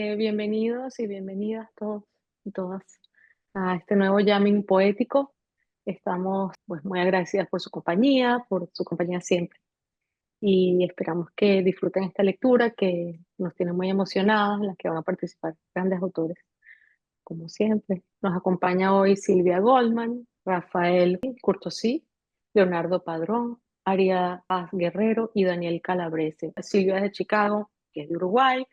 Bienvenidos y bienvenidas todos y todas a este nuevo Jamming poético. Estamos pues muy agradecidas por su compañía siempre. Y esperamos que disfruten esta lectura que nos tiene muy emocionadas, en la que van a participar grandes autores, como siempre. Nos acompaña hoy Silvia Goldman, Rafael Curtosí, Leonardo Padrón, Aria Paz Guerrero y Daniel Calabrese. Silvia es de Chicago, que es de Uruguay.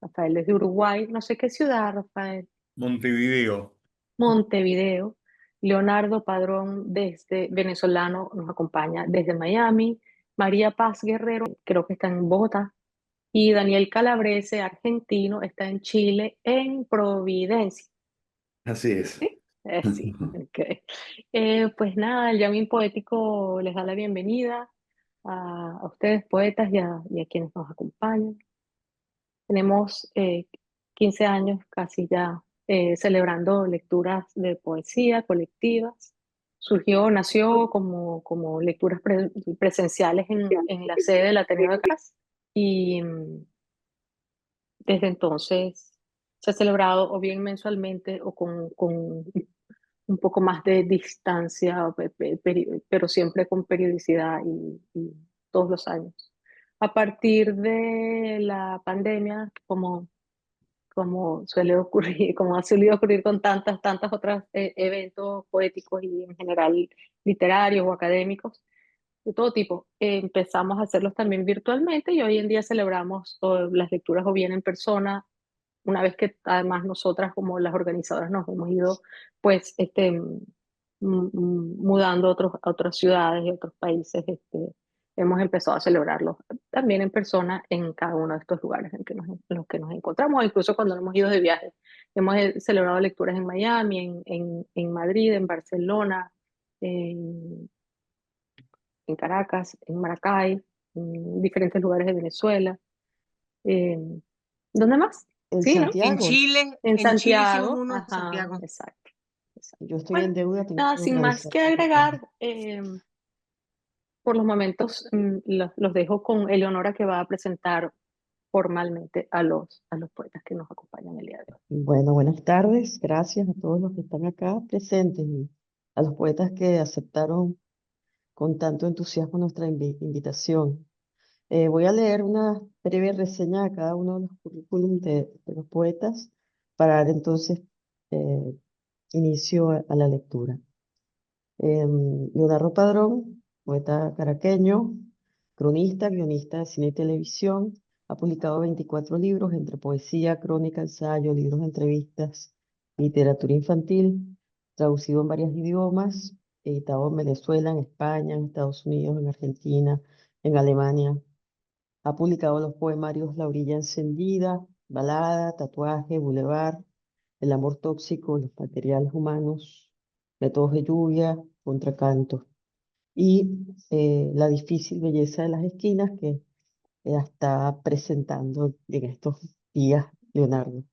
Rafael es de Uruguay, no sé qué ciudad, Rafael. Montevideo. Montevideo. Leonardo Padrón, desde venezolano, nos acompaña desde Miami. María Paz Guerrero, creo que está en Bogotá. Y Daniel Calabrese, argentino, está en Chile, en Providencia. Así es. ¿Sí? Sí, ok. Pues nada, el Jamming Poético les da la bienvenida a ustedes, poetas, y a quienes nos acompañan. Tenemos 15 años casi ya celebrando lecturas de poesía colectivas. Nació como lecturas presenciales en la sede del Ateneo de Caracas y desde entonces se ha celebrado o bien mensualmente o con un poco más de distancia, pero siempre con periodicidad y todos los años. A partir de la pandemia, como suele ocurrir, como ha solido ocurrir con tantas otras eventos poéticos y en general literarios o académicos de todo tipo. Empezamos a hacerlos también virtualmente y hoy en día celebramos las lecturas o bien en persona, una vez que además nosotras como las organizadoras nos hemos ido pues mudando a otras ciudades y otros países, hemos empezado a celebrarlos también en persona en cada uno de estos lugares en los que nos encontramos, o incluso cuando hemos ido de viaje. Hemos celebrado lecturas en Miami, en Madrid, en Barcelona, en, en Caracas, en Maracay, en diferentes lugares de Venezuela. Eh, ¿Dónde más? En Sí, ¿no? Santiago, En En Chile hicimos Santiago, uno en ajá, Santiago. exacto, exacto. yo estoy Bueno, en deuda, tengo nada, que sin más organizar que mi viaje. agregar, por los momentos los dejo con Eleonora, que va a presentar formalmente a los poetas que nos acompañan el día de hoy. Bueno, buenas tardes, gracias a todos los que están acá presentes y a los poetas que aceptaron con tanto entusiasmo nuestra invitación. Voy a leer una breve reseña de cada uno de los currículums de los poetas para dar entonces eh, inicio a la lectura. Leonardo Padrón, poeta caraqueño, cronista, guionista de cine y televisión, ha publicado 24 libros entre poesía, crónica, ensayo, libros de entrevistas, literatura infantil, traducido en varios idiomas, editado en Venezuela, en España, en Estados Unidos, en Argentina, en Alemania. Ha publicado los poemarios La orilla encendida, Balada, Tatuaje, Boulevard, El amor tóxico, Los materiales humanos, Métodos de lluvia, Contracanto y La difícil belleza de las esquinas que está presentando en estos días Leonardo,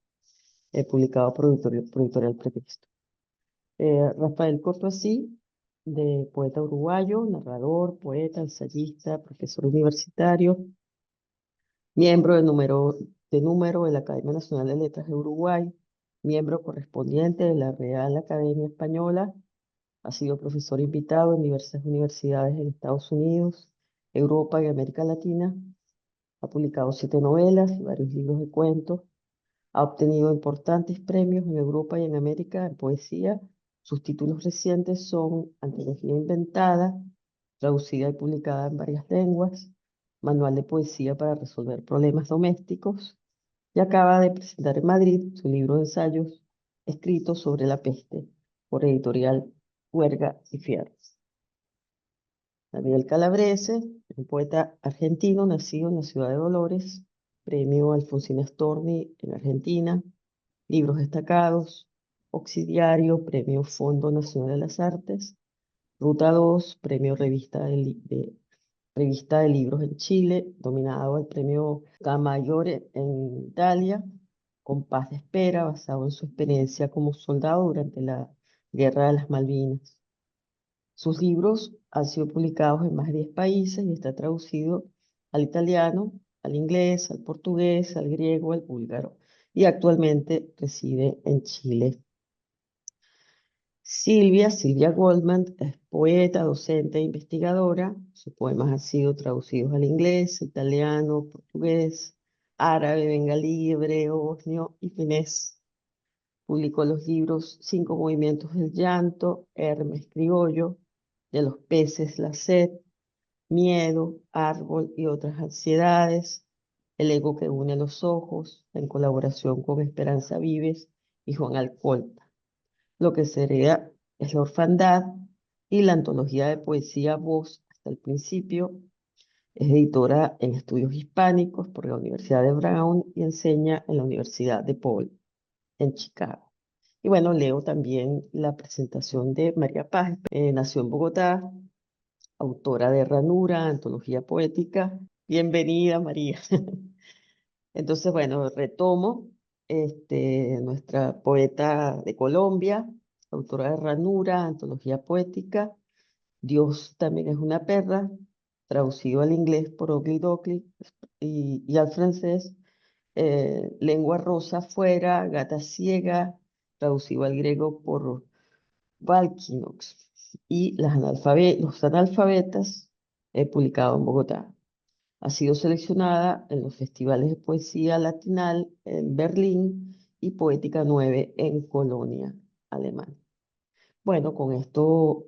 publicado por Editorial Pretexto. Rafael Cortosí, de poeta uruguayo, narrador, poeta, ensayista, profesor universitario, miembro de la Academia Nacional de Letras de Uruguay, miembro correspondiente de la Real Academia Española. Ha sido profesor invitado en diversas universidades en Estados Unidos, Europa y América Latina. Ha publicado 7 novelas y varios libros de cuentos. Ha obtenido importantes premios en Europa y en América en poesía. Sus títulos recientes son Antología Inventada, traducida y publicada en varias lenguas, Manual de Poesía para resolver problemas domésticos, y acaba de presentar en Madrid su libro de ensayos escrito sobre la peste por Editorial Huerga y Fierros. Daniel Calabrese, un poeta argentino nacido en la ciudad de Dolores, premio Alfonsina Storni en Argentina, libros destacados, Obsidiario, premio Fondo Nacional de las Artes, Ruta 2, premio Revista de Libros en Chile, dominado el premio Camaiore en Italia, Compás de Espera, basado en su experiencia como soldado durante la Guerra de las Malvinas. Sus libros han sido publicados en más de 10 países y está traducido al italiano, al inglés, al portugués, al griego, al búlgaro y actualmente reside en Chile. Silvia Goldman, es poeta, docente e investigadora. Sus poemas han sido traducidos al inglés, italiano, portugués, árabe, bengalí, hebreo, bosnio y finés. Publicó los libros Cinco movimientos del llanto, Hermes criollo, De los peces, la sed, Miedo, Árbol y otras ansiedades, El ego que une los ojos, en colaboración con Esperanza Vives y Juan Alcolta. Lo que sería es la orfandad y la antología de poesía Voz hasta el principio. Es editora en estudios hispánicos por la Universidad de Brown y enseña en la Universidad de Paul en Chicago. Y bueno, leo también la presentación de María Paz. Nació en Bogotá, autora de Ranura, antología poética. Bienvenida, María. Entonces, bueno, retomo, nuestra poeta de Colombia, autora de Ranura, antología poética. Dios también es una perra, traducido al inglés por Ogli Docli y al francés. Lengua rosa fuera, gata ciega, traducido al griego por Valkinox. Y los analfabetas, publicado en Bogotá. Ha sido seleccionada en los festivales de poesía latinal en Berlín y Poética 9 en Colonia, Alemania. Bueno, con esto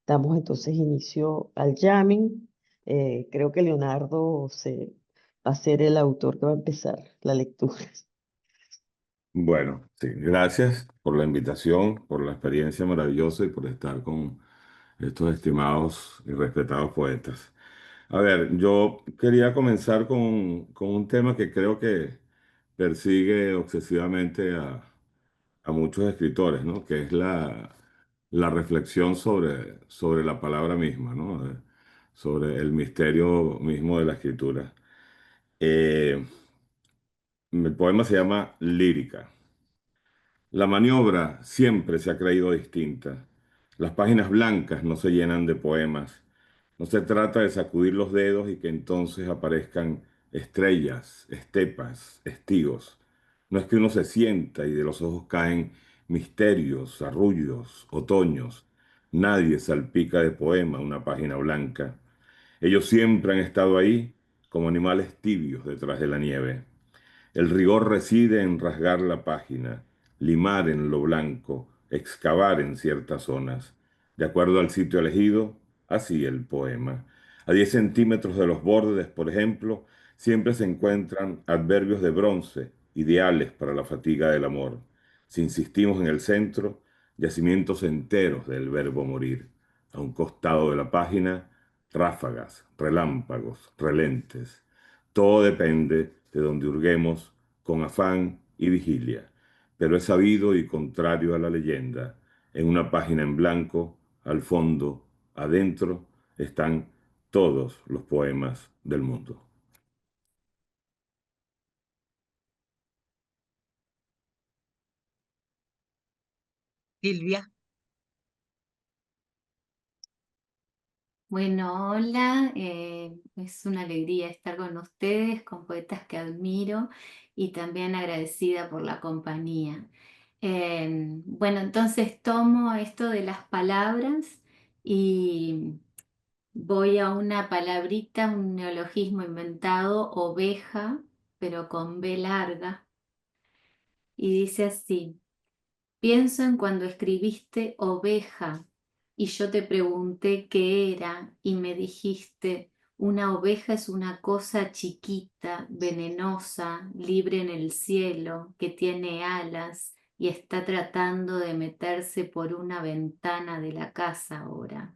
damos entonces inicio al jamming. Creo que Leonardo va a ser el autor que va a empezar la lectura. Bueno, sí, gracias por la invitación, por la experiencia maravillosa y por estar con estos estimados y respetados poetas. A ver, yo quería comenzar con un tema que creo que persigue obsesivamente a muchos escritores, ¿no? Que es la reflexión sobre la palabra misma, ¿no? Sobre el misterio mismo de la escritura. Eh, el poema se llama Lírica. La maniobra siempre se ha creído distinta. Las páginas blancas no se llenan de poemas. No se trata de sacudir los dedos y que entonces aparezcan estrellas, estepas, estíos. No es que uno se sienta y de los ojos caen misterios, arrullos, otoños. Nadie salpica de poema una página blanca. Ellos siempre han estado ahí como animales tibios detrás de la nieve. El rigor reside en rasgar la página, limar en lo blanco, excavar en ciertas zonas. De acuerdo al sitio elegido, así el poema. A 10 centímetros de los bordes, por ejemplo, siempre se encuentran adverbios de bronce, ideales para la fatiga del amor. Si insistimos en el centro, yacimientos enteros del verbo morir. A un costado de la página, ráfagas, relámpagos, relentes. Todo depende de donde hurguemos con afán y vigilia, pero es sabido y contrario a la leyenda. En una página en blanco, al fondo, adentro, están todos los poemas del mundo. Silvia. Bueno, hola, es una alegría estar con ustedes, con poetas que admiro y también agradecida por la compañía. Bueno, entonces tomo esto de las palabras y voy a una palabrita, un neologismo inventado, oveja, pero con B larga, y dice así. Pienso en cuando escribiste oveja y yo te pregunté qué era y me dijiste, una oveja es una cosa chiquita, venenosa, libre en el cielo, que tiene alas y está tratando de meterse por una ventana de la casa ahora.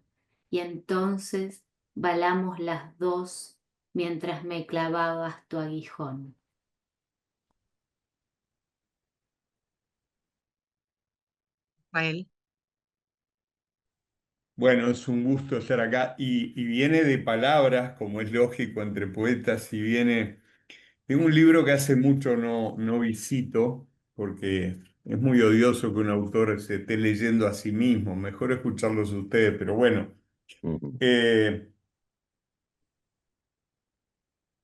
Y entonces balamos las dos mientras me clavabas tu aguijón. Rafael. Bueno, es un gusto estar acá y viene de palabras, como es lógico entre poetas, y viene de un libro que hace mucho no visito, porque es muy odioso que un autor se esté leyendo a sí mismo, mejor escucharlos a ustedes, pero bueno, Ujú. eh,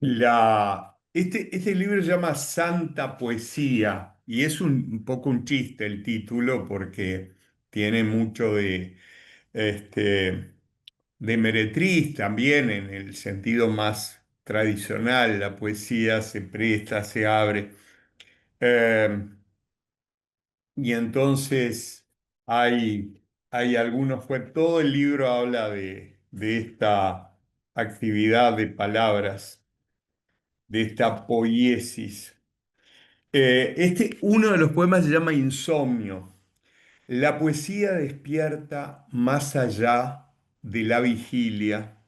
la, Este libro se llama Santa Poesía y es un poco un chiste el título porque tiene mucho este, de meretriz también en el sentido más tradicional. La poesía se presta, se abre. Eh, y entonces hay algunos, todo el libro habla de esta actividad de palabras, de esta poiesis. Uno de los poemas se llama Insomnio. La poesía despierta más allá de la vigilia.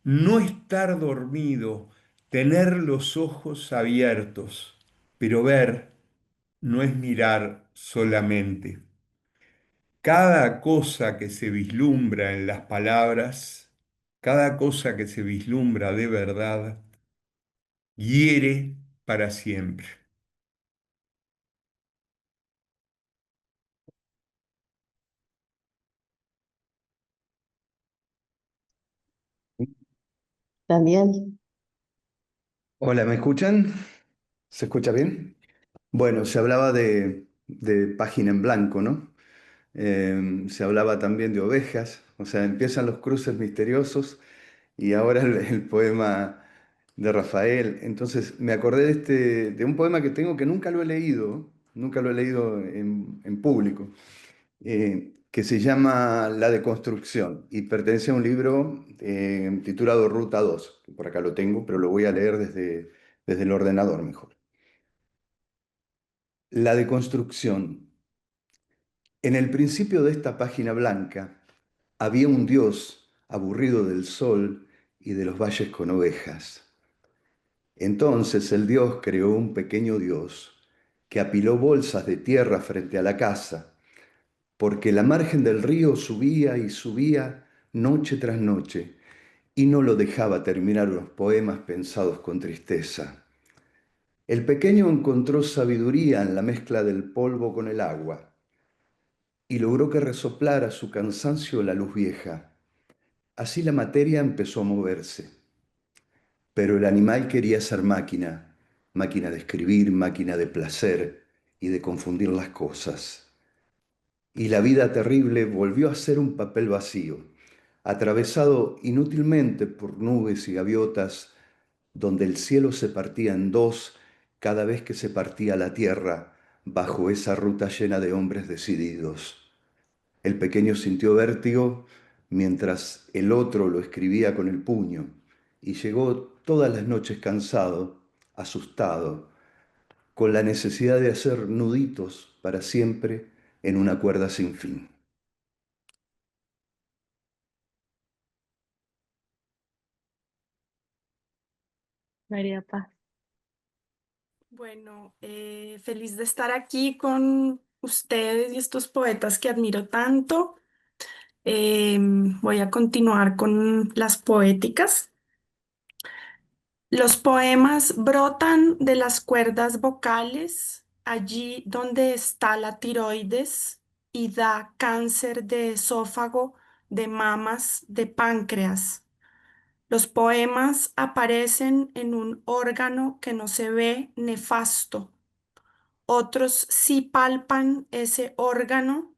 No estar dormido, tener los ojos abiertos, pero ver no es mirar solamente. Cada cosa que se vislumbra en las palabras, cada cosa que se vislumbra de verdad, hiere para siempre. Daniel, Hola, ¿me escuchan? ¿Se escucha bien? Bueno, se hablaba de página en blanco, ¿no? Se hablaba también de ovejas, o sea, empiezan los cruces misteriosos y ahora el poema de Rafael. Entonces me acordé de un poema que tengo que nunca lo he leído, nunca lo he leído en público, que se llama La Deconstrucción y pertenece a un libro titulado Ruta 2, que por acá lo tengo, pero lo voy a leer desde el ordenador mejor. La deconstrucción. En el principio de esta página blanca había un Dios aburrido del sol y de los valles con ovejas. Entonces el Dios creó un pequeño Dios que apiló bolsas de tierra frente a la casa, porque la margen del río subía y subía noche tras noche y no lo dejaba terminar los poemas pensados con tristeza. El pequeño encontró sabiduría en la mezcla del polvo con el agua y logró que resoplara su cansancio la luz vieja. Así la materia empezó a moverse. Pero el animal quería ser máquina, máquina de escribir, máquina de placer y de confundir las cosas. Y la vida terrible volvió a ser un papel vacío, atravesado inútilmente por nubes y gaviotas, donde el cielo se partía en dos cada vez que se partía la tierra bajo esa ruta llena de hombres decididos. El pequeño sintió vértigo mientras el otro lo escribía con el puño y llegó todas las noches cansado, asustado, con la necesidad de hacer nuditos para siempre en una cuerda sin fin. María Paz. Bueno, feliz de estar aquí con ustedes y estos poetas que admiro tanto. Voy a continuar con las poéticas. Los poemas brotan de las cuerdas vocales, allí donde está la tiroides y da cáncer de esófago, de mamas, de páncreas. Los poemas aparecen en un órgano que no se ve nefasto. Otros sí palpan ese órgano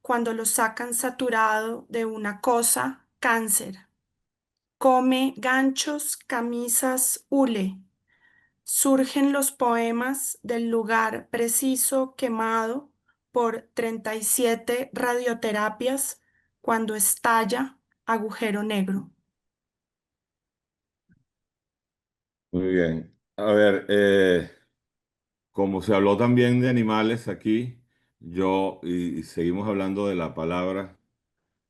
cuando lo sacan saturado de una cosa, cáncer. Come ganchos, camisas, hule. Surgen los poemas del lugar preciso quemado por 37 radioterapias cuando estalla agujero negro. Muy bien. A ver, como se habló también de animales aquí, y seguimos hablando de la palabra,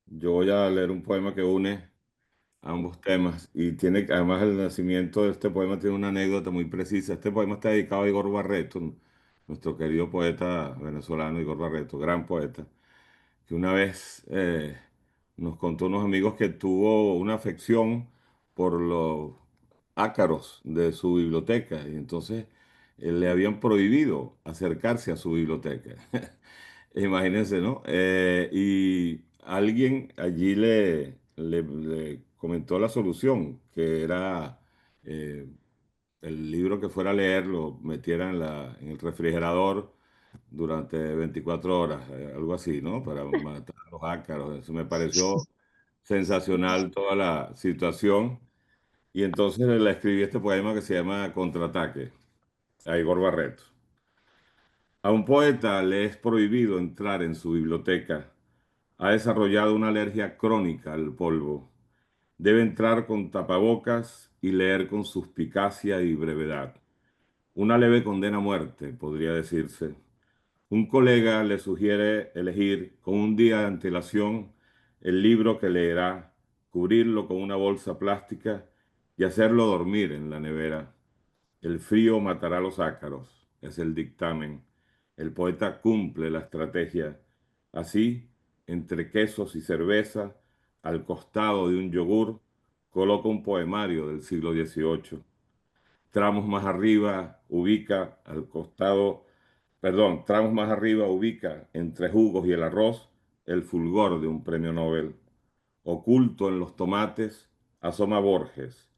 yo voy a leer un poema que une ambos temas y tiene, además el nacimiento de este poema tiene una anécdota muy precisa. Este poema está dedicado a Igor Barreto, nuestro querido poeta venezolano Igor Barreto, gran poeta, que una vez nos contó unos amigos que tuvo una afección por los ácaros de su biblioteca y entonces le habían prohibido acercarse a su biblioteca. Imagínense, ¿no? Y alguien allí le comentó la solución, que era eh, el libro que fuera a leer lo metiera en el refrigerador durante 24 horas, algo así, ¿no? Para matar a los ácaros. Eso me pareció sensacional toda la situación. Y entonces le escribí este poema que se llama Contraataque, a Igor Barreto. A un poeta le es prohibido entrar en su biblioteca. Ha desarrollado una alergia crónica al polvo. Debe entrar con tapabocas y leer con suspicacia y brevedad. Una leve condena a muerte, podría decirse. Un colega le sugiere elegir con un día de antelación el libro que leerá, cubrirlo con una bolsa plástica y hacerlo dormir en la nevera. El frío matará los ácaros, es el dictamen. El poeta cumple la estrategia. Así, entre quesos y cerveza, al costado de un yogur, coloca un poemario del siglo XVIII. Tramos más arriba ubica al costado, perdón, tramos más arriba ubica entre jugos y el arroz el fulgor de un premio Nobel. Oculto en los tomates asoma Borges.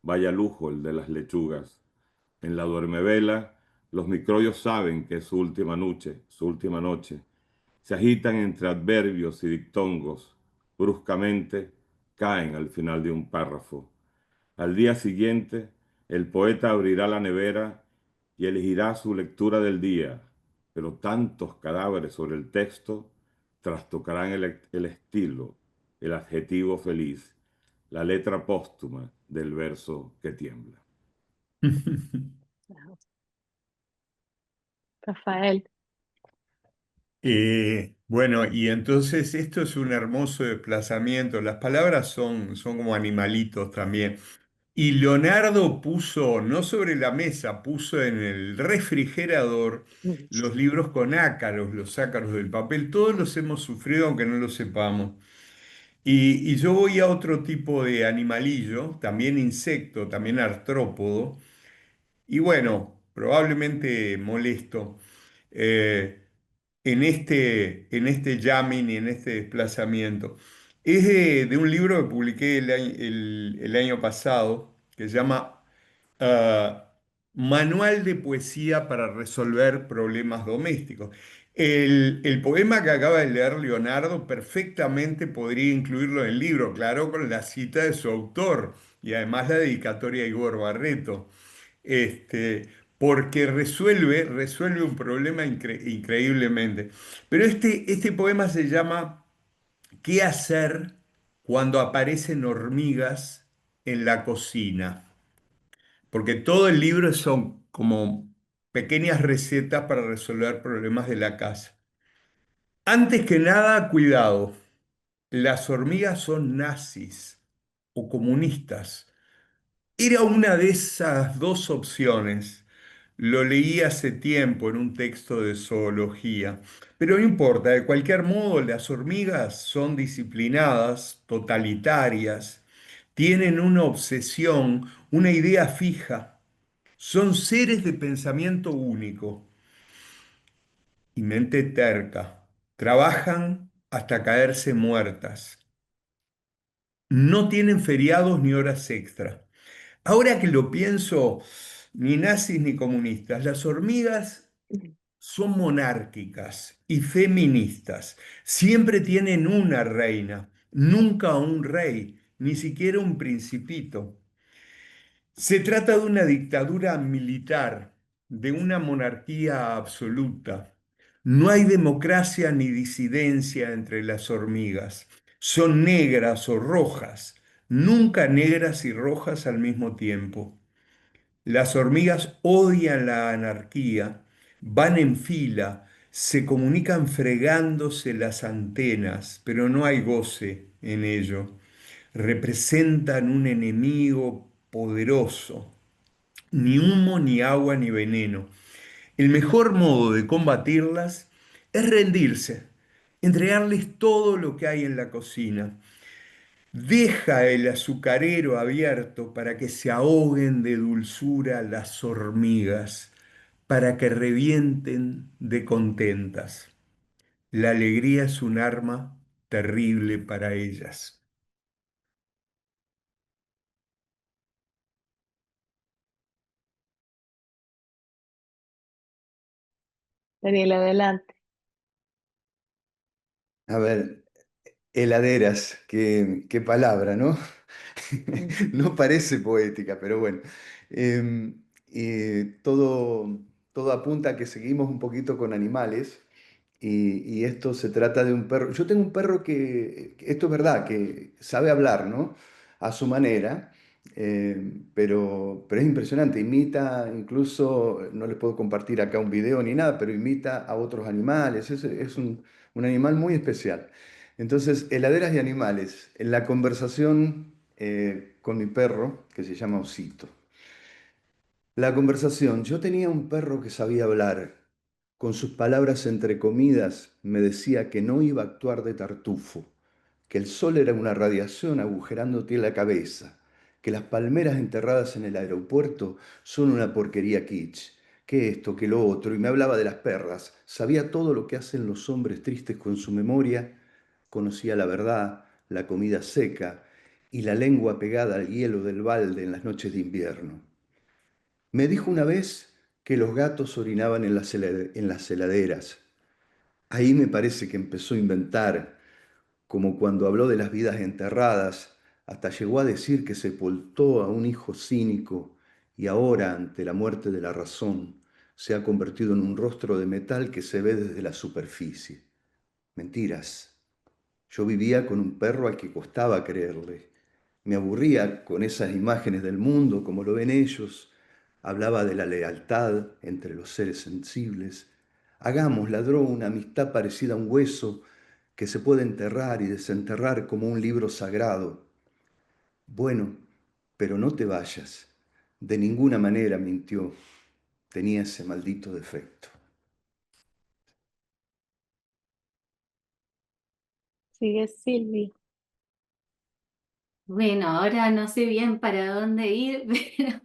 Vaya lujo el de las lechugas. En la duermevela, los microbios saben que es su última noche, su última noche. Se agitan entre adverbios y dictongos. Bruscamente caen al final de un párrafo. Al día siguiente, el poeta abrirá la nevera y elegirá su lectura del día, pero tantos cadáveres sobre el texto trastocarán el estilo, el adjetivo feliz, la letra póstuma del verso que tiembla. Wow. Rafael. Bueno, y entonces esto es un hermoso desplazamiento. Las palabras son como animalitos también. Y Leonardo puso, no sobre la mesa, puso en el refrigerador Mm. los libros con ácaros, los ácaros del papel. Todos los hemos sufrido aunque no lo sepamos. Y yo voy a otro tipo de animalillo, también insecto, también artrópodo, y bueno, probablemente molesto. eh, en este jamming y en este desplazamiento. Es de un libro que publiqué el año pasado que se llama ah, Manual de Poesía para Resolver Problemas Domésticos. El poema que acaba de leer Leonardo perfectamente podría incluirlo en el libro, claro, con la cita de su autor y además la dedicatoria a Igor Barreto, este, porque resuelve un problema increíblemente. Pero este poema se llama ¿Qué hacer cuando aparecen hormigas en la cocina? Porque todo el libro son como pequeñas recetas para resolver problemas de la casa. Antes que nada, cuidado, las hormigas son nazis o comunistas. Era una de esas dos opciones. Lo leí hace tiempo en un texto de zoología, pero no importa, de cualquier modo las hormigas son disciplinadas, totalitarias, tienen una obsesión, una idea fija, son seres de pensamiento único y mente terca, trabajan hasta caerse muertas, no tienen feriados ni horas extra. Ahora que lo pienso, ni nazis ni comunistas, las hormigas son monárquicas y feministas. Siempre tienen una reina, nunca un rey, ni siquiera un principito. Se trata de una dictadura militar, de una monarquía absoluta. No hay democracia ni disidencia entre las hormigas. Son negras o rojas, nunca negras y rojas al mismo tiempo. Las hormigas odian la anarquía, van en fila, se comunican fregándose las antenas, pero no hay goce en ello. Representan un enemigo poderoso, ni humo, ni agua, ni veneno. El mejor modo de combatirlas es rendirse, entregarles todo lo que hay en la cocina. Deja el azucarero abierto para que se ahoguen de dulzura las hormigas, para que revienten de contentas. La alegría es un arma terrible para ellas. Daniela, adelante. A ver, heladeras, qué palabra, ¿no? Ujú. No parece poética, pero bueno. Todo apunta a que seguimos un poquito con animales y esto se trata de un perro. Yo tengo un perro esto es verdad, que sabe hablar, ¿no? A su manera, pero es impresionante. Imita, incluso, no les puedo compartir acá un video ni nada, pero imita a otros animales. Es un animal muy especial. Entonces, heladeras y animales. En la conversación con mi perro, que se llama Osito. La conversación. Yo tenía un perro que sabía hablar. Con sus palabras entrecomidas me decía que no iba a actuar de tartufo, que el sol era una radiación agujerándote la cabeza, que las palmeras enterradas en el aeropuerto son una porquería kitsch, que esto, que lo otro, y me hablaba de las perras. Sabía todo lo que hacen los hombres tristes con su memoria, conocía la verdad, la comida seca y la lengua pegada al hielo del balde en las noches de invierno. Me dijo una vez que los gatos orinaban en en las heladeras. Ahí me parece que empezó a inventar, como cuando habló de las vidas enterradas, hasta llegó a decir que sepultó a un hijo cínico y ahora, ante la muerte de la razón, se ha convertido en un rostro de metal que se ve desde la superficie. Mentiras. Yo vivía con un perro al que costaba creerle. Me aburría con esas imágenes del mundo como lo ven ellos. Hablaba de la lealtad entre los seres sensibles. Hagamos, ladró, una amistad parecida a un hueso que se puede enterrar y desenterrar como un libro sagrado. Bueno, pero no te vayas. De ninguna manera mintió. Tenía ese maldito defecto. Sigue Silvia. Bueno, ahora no sé bien para dónde ir, pero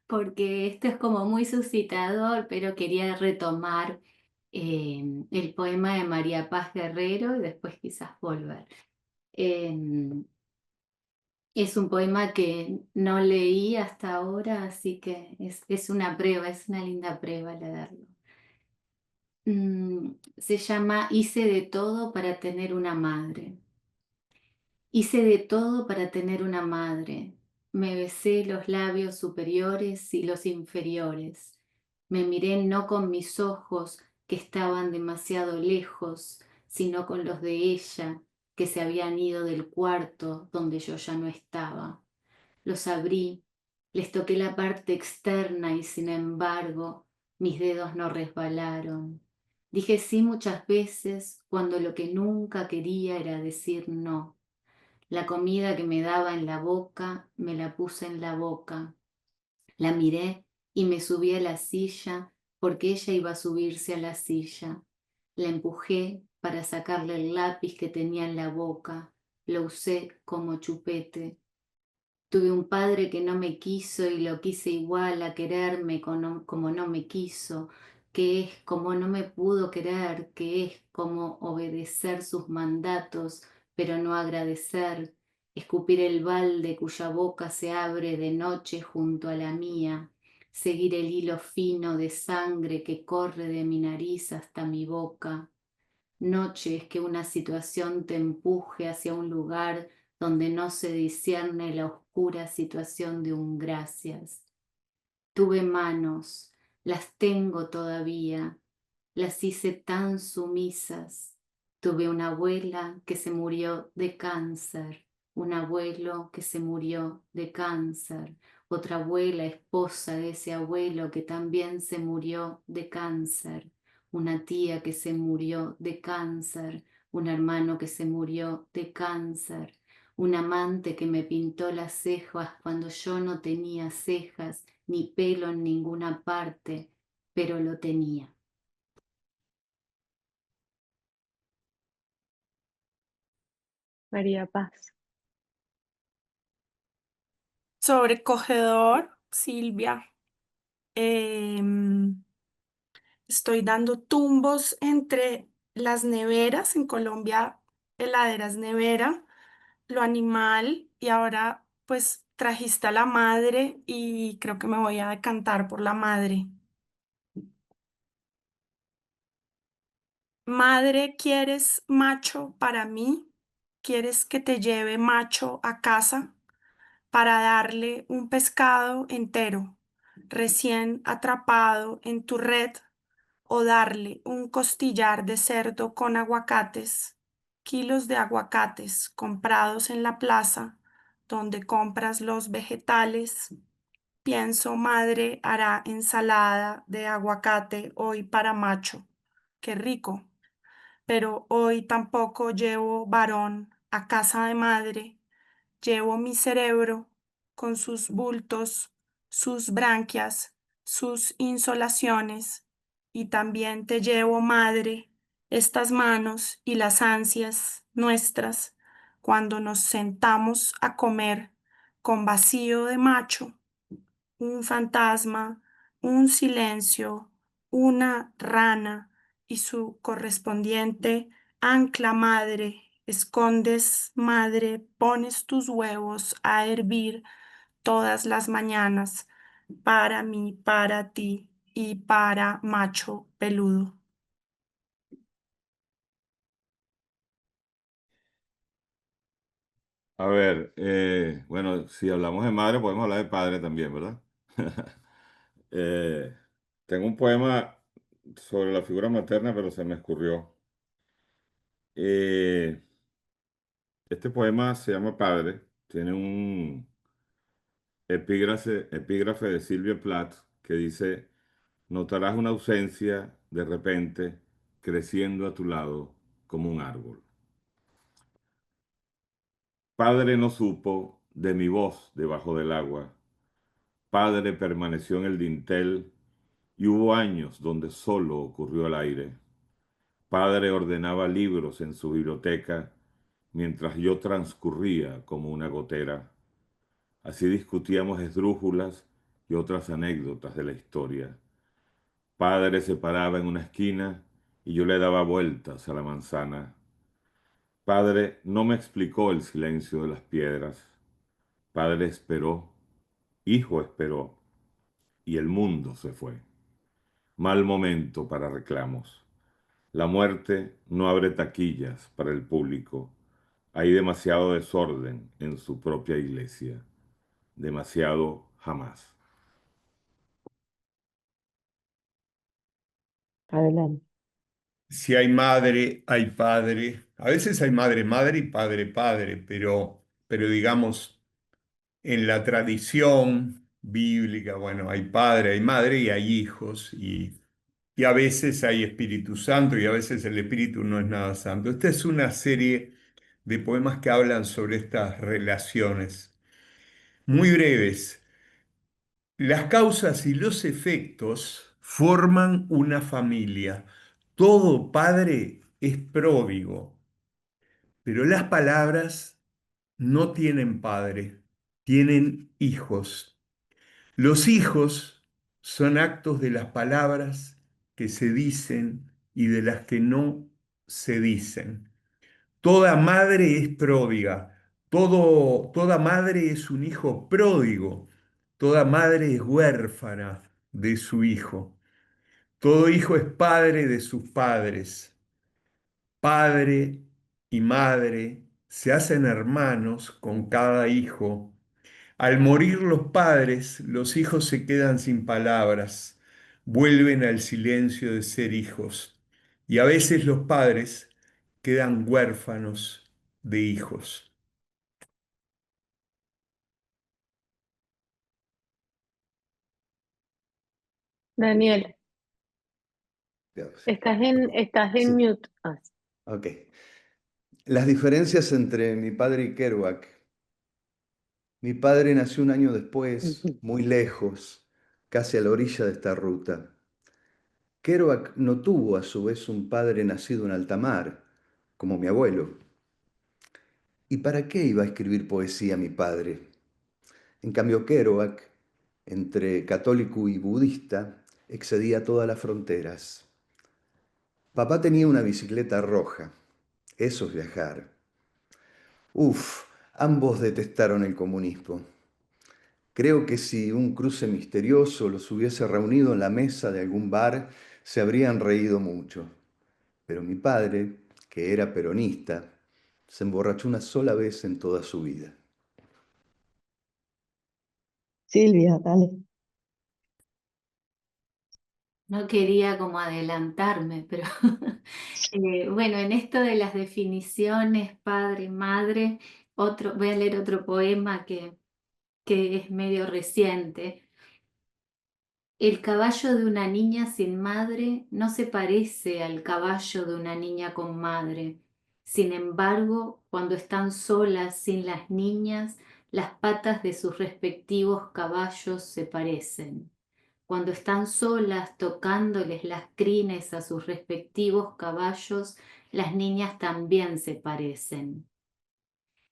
porque esto es como muy suscitador, pero quería retomar el poema de María Paz Guerrero y después quizás volver. Eh, es un poema que no leí hasta ahora, así que es una prueba, es una linda prueba leerlo. Se llama Hice de todo para tener una madre. Hice de todo para tener una madre. Me besé los labios superiores y los inferiores. Me miré no con mis ojos, que estaban demasiado lejos, sino con los de ella, que se habían ido del cuarto donde yo ya no estaba. Los abrí, les toqué la parte externa y sin embargo mis dedos no resbalaron. Dije sí muchas veces cuando lo que nunca quería era decir no. La comida que me daba en la boca, me la puse en la boca. La miré y me subí a la silla porque ella iba a subirse a la silla. La empujé para sacarle el lápiz que tenía en la boca. Lo usé como chupete. Tuve un padre que no me quiso y lo quise igual a quererme como no me quiso, que es como no me pudo querer, que es como obedecer sus mandatos, pero no agradecer, escupir el balde cuya boca se abre de noche junto a la mía, seguir el hilo fino de sangre que corre de mi nariz hasta mi boca. Noches que una situación te empuje hacia un lugar donde no se discierne la oscura situación de un gracias. Tuve manos, las tengo todavía, las hice tan sumisas. Tuve una abuela que se murió de cáncer, un abuelo que se murió de cáncer, otra abuela, esposa de ese abuelo que también se murió de cáncer, una tía que se murió de cáncer, un hermano que se murió de cáncer, un amante que me pintó las cejas cuando yo no tenía cejas ni pelo en ninguna parte, pero lo tenía. María Paz. Sobrecogedor, Silvia. Estoy dando tumbos entre las neveras. En Colombia, heladeras nevera, lo animal y ahora pues trajiste a la madre y creo que me voy a decantar por la madre. Madre, ¿quieres macho para mí? ¿Quieres que te lleve macho a casa para darle un pescado entero, recién atrapado en tu red, o darle un costillar de cerdo con aguacates, kilos de aguacates comprados en la plaza donde compras los vegetales? Pienso, madre hará ensalada de aguacate hoy para macho. Qué rico. Pero hoy tampoco llevo varón a casa de madre. Llevo mi cerebro con sus bultos, sus branquias, sus insolaciones. Y también te llevo, madre, estas manos y las ansias nuestras cuando nos sentamos a comer con vacío de macho, un fantasma, un silencio, una rana y su correspondiente ancla madre. Escondes, madre, pones tus huevos a hervir todas las mañanas para mí, para ti y para macho peludo. A ver, bueno, si hablamos de madre, podemos hablar de padre también, ¿verdad? Eh, Tengo un poema sobre la figura materna, pero se me escurrió. Eh, este poema se llama Padre, tiene un epígrafe de Silvia Plath que dice, notarás una ausencia de repente creciendo a tu lado como un árbol. Padre no supo de mi voz debajo del agua. Padre permaneció en el dintel y hubo años donde solo ocurrió el aire. Padre ordenaba libros en su biblioteca mientras yo transcurría como una gotera. Así discutíamos esdrújulas y otras anécdotas de la historia. Padre se paraba en una esquina y yo le daba vueltas a la manzana. Padre no me explicó el silencio de las piedras. Padre esperó, hijo esperó, y el mundo se fue. Mal momento para reclamos. La muerte no abre taquillas para el público. Hay demasiado desorden en su propia iglesia. Demasiado jamás. Adelante. Si hay madre, hay padre. A veces hay madre, madre y padre, padre, pero digamos, en la tradición bíblica, bueno, hay padre, hay madre y hay hijos, y a veces hay Espíritu Santo y a veces el Espíritu no es nada santo. Esta es una serie de poemas que hablan sobre estas relaciones, muy breves. Las causas y los efectos forman una familia. Todo padre es pródigo, pero las palabras no tienen padre, tienen hijos. Los hijos son actos de las palabras que se dicen y de las que no se dicen. Toda madre es pródiga, toda madre es un hijo pródigo, toda madre es huérfana de su hijo, todo hijo es padre de sus padres. Padre y madre se hacen hermanos con cada hijo. Al morir los padres, los hijos se quedan sin palabras, vuelven al silencio de ser hijos. Y a veces los padres quedan huérfanos de hijos. Daniel, estás en Sí, mute. Ah, ok. Las diferencias entre mi padre y Kerouac. Mi padre nació un año después, ujú. muy lejos, casi a la orilla de esta ruta. Kerouac no tuvo a su vez un padre nacido en alta mar, como mi abuelo. ¿Y para qué iba a escribir poesía mi padre? En cambio, Kerouac, entre católico y budista, excedía todas las fronteras. Papá tenía una bicicleta roja. Eso es viajar. Uf, ambos detestaron el comunismo. Creo que si un cruce misterioso los hubiese reunido en la mesa de algún bar, se habrían reído mucho. Pero mi padre, que era peronista, se emborrachó una sola vez en toda su vida. Silvia, dale. No quería como adelantarme, pero bueno, en esto de las definiciones, padre, madre, voy a leer otro poema que es medio reciente. El caballo de una niña sin madre no se parece al caballo de una niña con madre. Sin embargo, cuando están solas sin las niñas, las patas de sus respectivos caballos se parecen. Cuando están solas tocándoles las crines a sus respectivos caballos, las niñas también se parecen.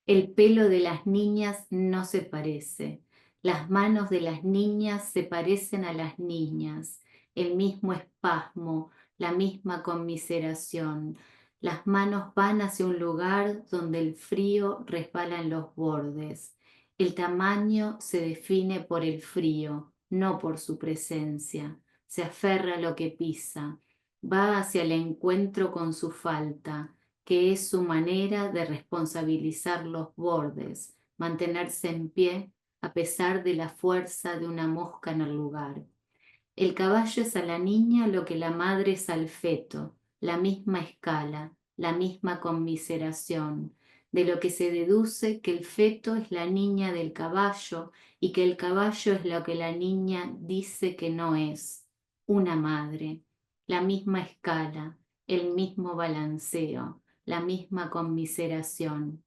El pelo de las niñas no se parece. Las manos de las niñas se parecen a las niñas. El mismo espasmo, la misma conmiseración. Las manos van hacia un lugar donde el frío resbala en los bordes. El tamaño se define por el frío, no por su presencia. Se aferra a lo que pisa. Va hacia el encuentro con su falta, que es su manera de responsabilizar los bordes, mantenerse en pie a pesar de la fuerza de una mosca en el lugar. El caballo es a la niña lo que la madre es al feto, la misma escala, la misma conmiseración, de lo que se deduce que el feto es la niña del caballo y que el caballo es lo que la niña dice que no es, una madre, la misma escala, el mismo balanceo, la misma conmiseración.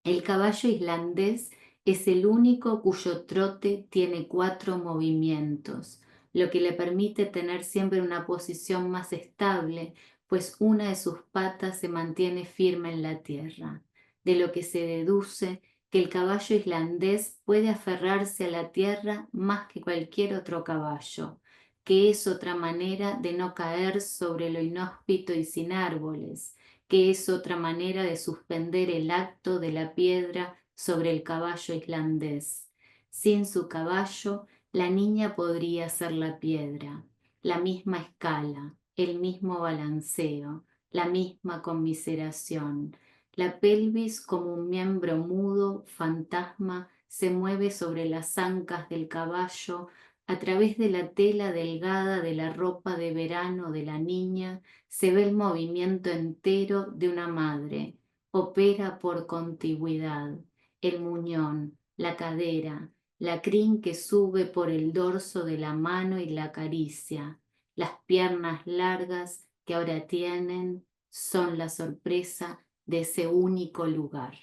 El caballo islandés es el único cuyo trote tiene 4 movimientos, lo que le permite tener siempre una posición más estable, pues una de sus patas se mantiene firme en la tierra, de lo que se deduce que el caballo islandés puede aferrarse a la tierra más que cualquier otro caballo, que es otra manera de no caer sobre lo inhóspito y sin árboles, que es otra manera de suspender el acto de la piedra sobre el caballo islandés. Sin su caballo, la niña podría ser la piedra, la misma escala, el mismo balanceo, la misma conmiseración. La pelvis, como un miembro mudo, fantasma, se mueve sobre las ancas del caballo a través de la tela delgada de la ropa de verano de la niña. Se ve el movimiento entero de una madre, opera por contigüidad, el muñón, la cadera, la crin que sube por el dorso de la mano y la acaricia, las piernas largas que ahora tienen son la sorpresa de ese único lugar.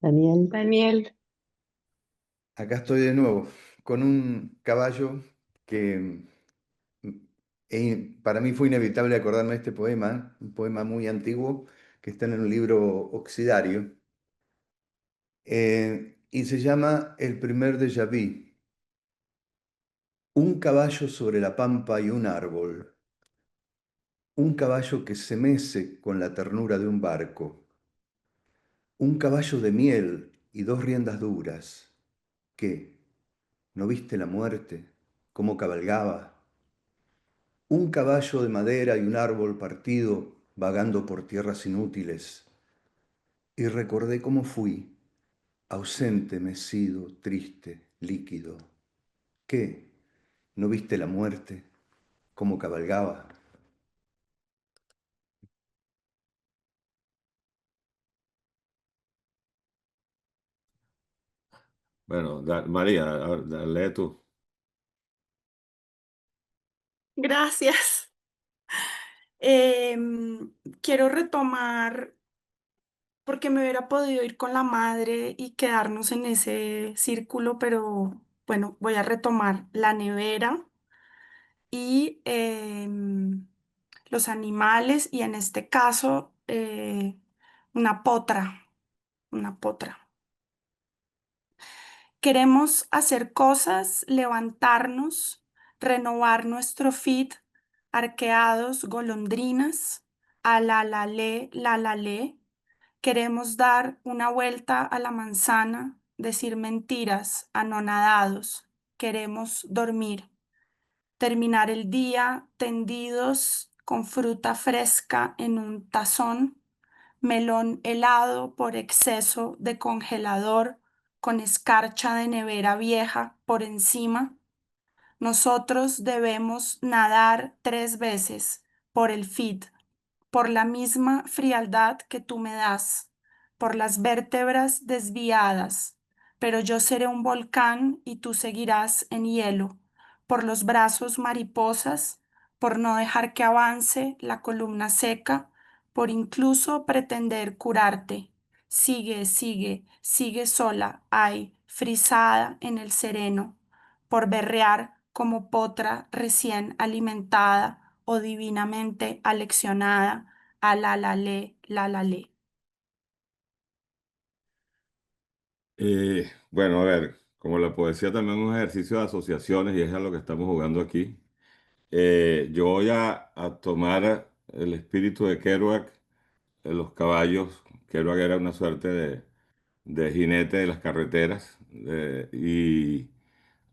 Daniel. Daniel, Acá estoy de nuevo con un caballo que para mí fue inevitable acordarme de este poema, un poema muy antiguo que está en un libro oxidario, y se llama El primer déjà vu. Un caballo sobre la pampa y un árbol, un caballo que se mece con la ternura de un barco, un caballo de miel y 2 riendas duras. ¿Qué? ¿No viste la muerte? ¿Cómo cabalgaba? Un caballo de madera y un árbol partido vagando por tierras inútiles. Y recordé cómo fui, ausente, mecido, triste, líquido. ¿Qué? ¿No viste la muerte? ¿Cómo cabalgaba? Bueno, María, lee tú. Gracias. Quiero retomar porque me hubiera podido ir con la madre y quedarnos en ese círculo, pero bueno, voy a retomar la nevera y los animales y en este caso una potra, una potra. Queremos hacer cosas, levantarnos, renovar nuestro feed, arqueados, golondrinas, a la la le. Queremos dar una vuelta a la manzana, decir mentiras, anonadados. Queremos dormir, terminar el día tendidos con fruta fresca en un tazón, melón helado por exceso de congelador, con escarcha de nevera vieja por encima. Nosotros debemos nadar 3 veces por el feed, por la misma frialdad que tú me das, por las vértebras desviadas, pero yo seré un volcán y tú seguirás en hielo, por los brazos mariposas, por no dejar que avance la columna seca, por incluso pretender curarte. Sigue, sigue, sigue sola, ay, frisada en el sereno, por berrear como potra recién alimentada o divinamente aleccionada a la la le. Bueno, a ver, como la poesía también es un ejercicio de asociaciones y es a lo que estamos jugando aquí, yo voy a tomar el espíritu de Kerouac, los caballos. Kerouac era una suerte de jinete de las carreteras y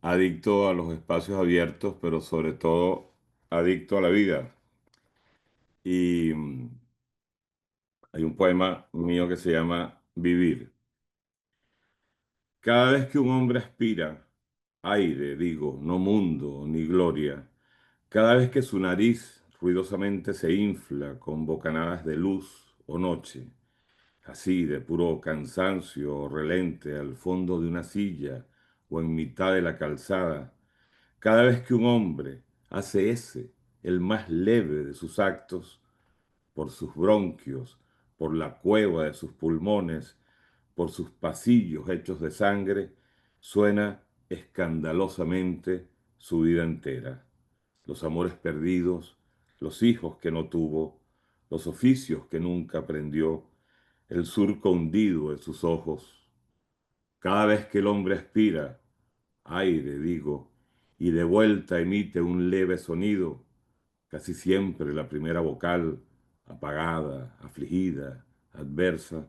adicto a los espacios abiertos, pero sobre todo adicto a la vida. Y hay un poema mío que se llama Vivir. Cada vez que un hombre aspira, aire, digo, no mundo ni gloria, cada vez que su nariz ruidosamente se infla con bocanadas de luz o noche, así de puro cansancio o relente al fondo de una silla o en mitad de la calzada, cada vez que un hombre hace ese, el más leve de sus actos, por sus bronquios, por la cueva de sus pulmones, por sus pasillos hechos de sangre, suena escandalosamente su vida entera. Los amores perdidos, los hijos que no tuvo, los oficios que nunca aprendió, el surco hundido en sus ojos. Cada vez que el hombre aspira, aire, digo, y de vuelta emite un leve sonido, casi siempre la primera vocal, apagada, afligida, adversa.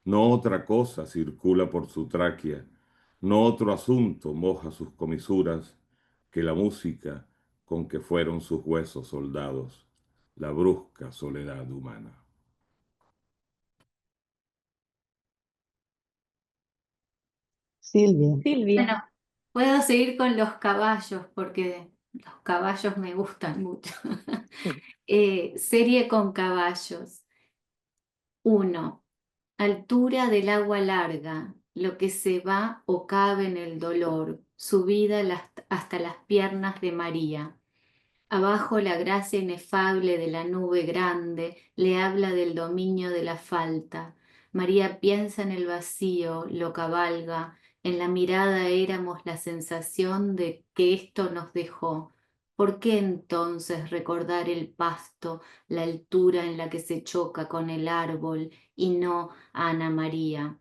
No otra cosa circula por su tráquea, no otro asunto moja sus comisuras que la música con que fueron sus huesos soldados, la brusca soledad humana. Silvia, Silvia, Bueno, puedo seguir con los caballos porque los caballos me gustan mucho. Serie con caballos. 1. Altura del agua larga, lo que se va o cabe en el dolor, subida hasta las piernas de María. Abajo la gracia inefable de la nube grande le habla del dominio de la falta. María piensa en el vacío, lo cabalga, en la mirada éramos la sensación de que esto nos dejó. ¿Por qué entonces recordar el pasto, la altura en la que se choca con el árbol y no a Ana María?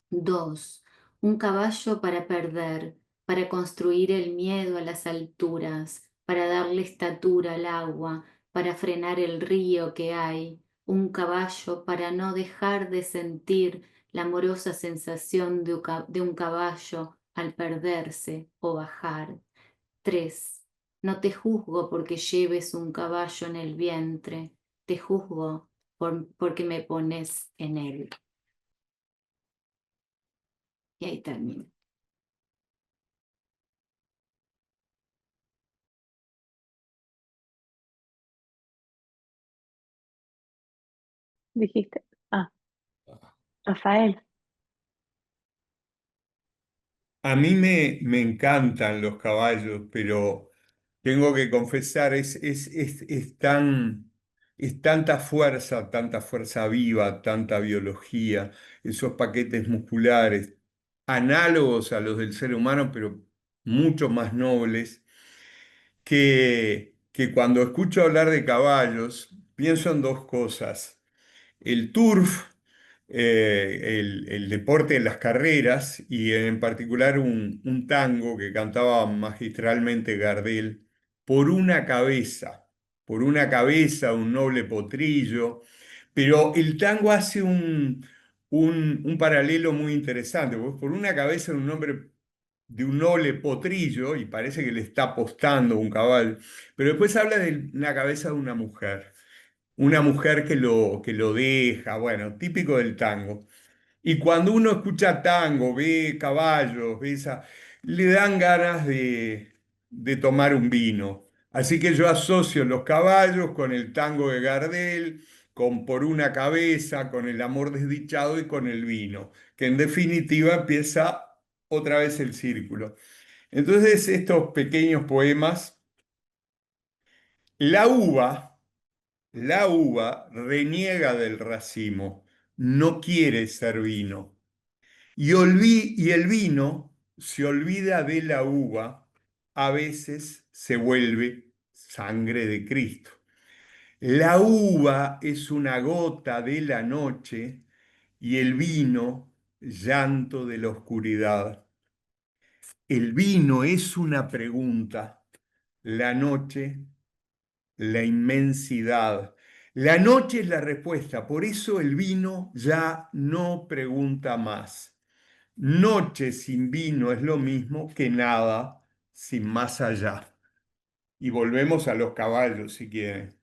2. Un caballo para perder, para construir el miedo a las alturas, para darle estatura al agua, para frenar el río que hay. Un caballo para no dejar de sentir la amorosa sensación de un caballo al perderse o bajar. 3. No te juzgo porque lleves un caballo en el vientre, te juzgo porque me pones en él. Y ahí termino. dijiste. Ah, Rafael. A mí me encantan los caballos, pero tengo que confesar, es tanta fuerza viva, tanta biología, esos paquetes musculares, análogos a los del ser humano, pero mucho más nobles, que cuando escucho hablar de caballos, pienso en dos cosas. El turf, el deporte de las carreras y en particular un tango que cantaba magistralmente Gardel, Por una cabeza. por una cabeza de un noble potrillo, pero el tango hace un paralelo muy interesante, porque por una cabeza de un hombre, de un noble potrillo, y parece que le está apostando un caballo, pero después habla de una cabeza de una mujer que lo deja, bueno, típico del tango. Y cuando uno escucha tango, ve caballos, le dan ganas de tomar un vino. Así que yo asocio los caballos con el tango de Gardel, con Por una cabeza, con el amor desdichado y con el vino, que en definitiva empieza otra vez el círculo. Entonces, estos pequeños poemas, la uva, la uva reniega del racimo, no quiere ser vino. Y el vino se olvida de la uva, a veces se vuelve sangre de Cristo. La uva es una gota de la noche y el vino llanto de la oscuridad. El vino es una pregunta, la noche la inmensidad. La noche es la respuesta, por eso el vino ya no pregunta más. Noche sin vino es lo mismo que nada sin más allá. Y volvemos a los caballos, si quieren.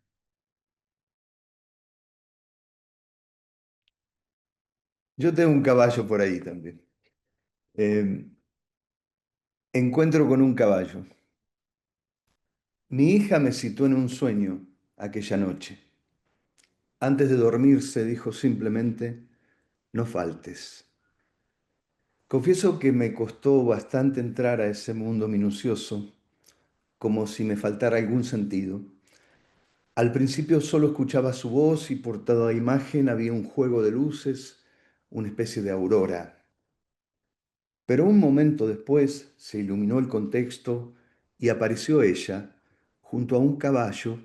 Yo tengo un caballo por ahí también. Eh, Encuentro con un caballo. Mi hija me citó en un sueño aquella noche. Antes de dormirse dijo simplemente, no faltes. Confieso que me costó bastante entrar a ese mundo minucioso, como si me faltara algún sentido. Al principio solo escuchaba su voz y por toda imagen había un juego de luces, una especie de aurora. Pero un momento después se iluminó el contexto y apareció ella junto a un caballo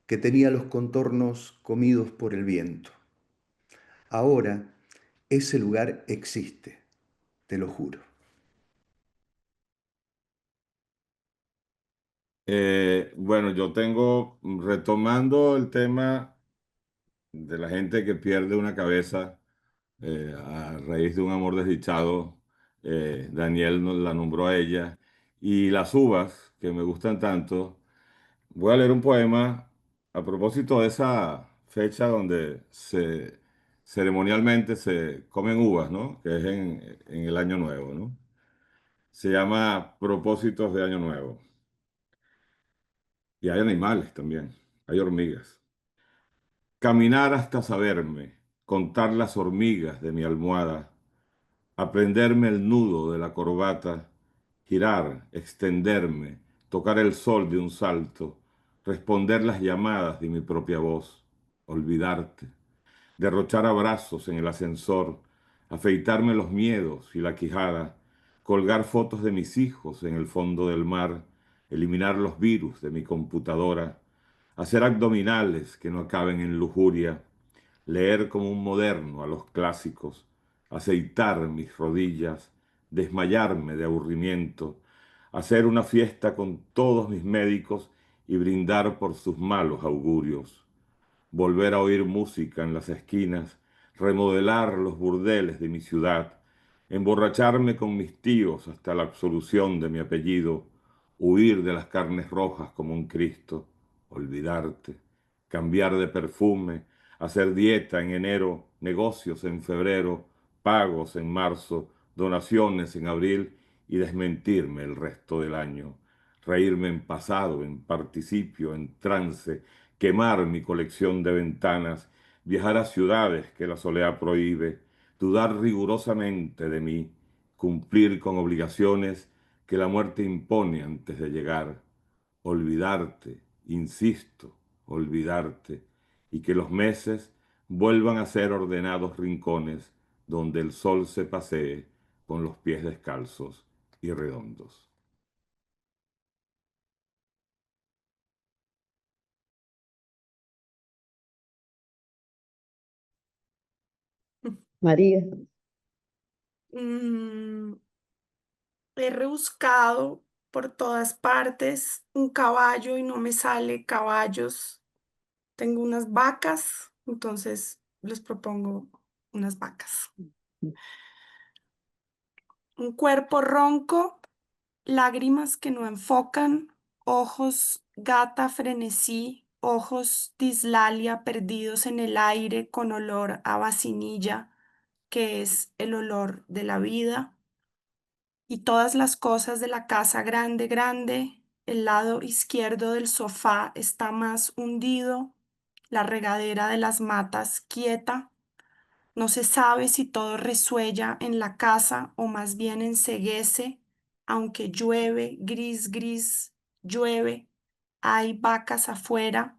que tenía los contornos comidos por el viento. Ahora ese lugar existe, te lo juro. Bueno, yo tengo, retomando el tema de la gente que pierde una cabeza a raíz de un amor desdichado, Daniel nos la nombró a ella, y las uvas, que me gustan tanto. Voy a leer un poema a propósito de esa fecha donde ceremonialmente se comen uvas, ¿no? Que es en el Año Nuevo, ¿no? Se llama Propósitos de Año Nuevo. Y hay animales también, hay hormigas. Caminar hasta saberme, contar las hormigas de mi almohada, aprenderme el nudo de la corbata, girar, extenderme, tocar el sol de un salto, responder las llamadas de mi propia voz, olvidarte, derrochar abrazos en el ascensor, afeitarme los miedos y la quijada, colgar fotos de mis hijos en el fondo del mar, eliminar los virus de mi computadora, hacer abdominales que no acaben en lujuria, leer como un moderno a los clásicos, aceitar mis rodillas, desmayarme de aburrimiento, hacer una fiesta con todos mis médicos y brindar por sus malos augurios, volver a oír música en las esquinas, remodelar los burdeles de mi ciudad, emborracharme con mis tíos hasta la absolución de mi apellido, huir de las carnes rojas como un Cristo, olvidarte, cambiar de perfume, hacer dieta en enero, negocios en febrero, pagos en marzo, donaciones en abril y desmentirme el resto del año, reírme en pasado, en participio, en trance, quemar mi colección de ventanas, viajar a ciudades que la soleá prohíbe, dudar rigurosamente de mí, cumplir con obligaciones que la muerte impone antes de llegar, olvidarte, insisto, olvidarte, y que los meses vuelvan a ser ordenados rincones donde el sol se pasee con los pies descalzos y redondos. María, Mm, he rebuscado por todas partes, un caballo y no me sale caballos. Tengo unas vacas, entonces les propongo unas vacas. Un cuerpo ronco, lágrimas que no enfocan, ojos gata frenesí, ojos dislalia perdidos en el aire con olor a vacinilla, que es el olor de la vida. Y todas las cosas de la casa grande, grande, el lado izquierdo del sofá está más hundido, la regadera de las matas quieta. No se sabe si todo resuella en la casa o más bien enceguece, aunque llueve, gris, gris, llueve. Hay vacas afuera,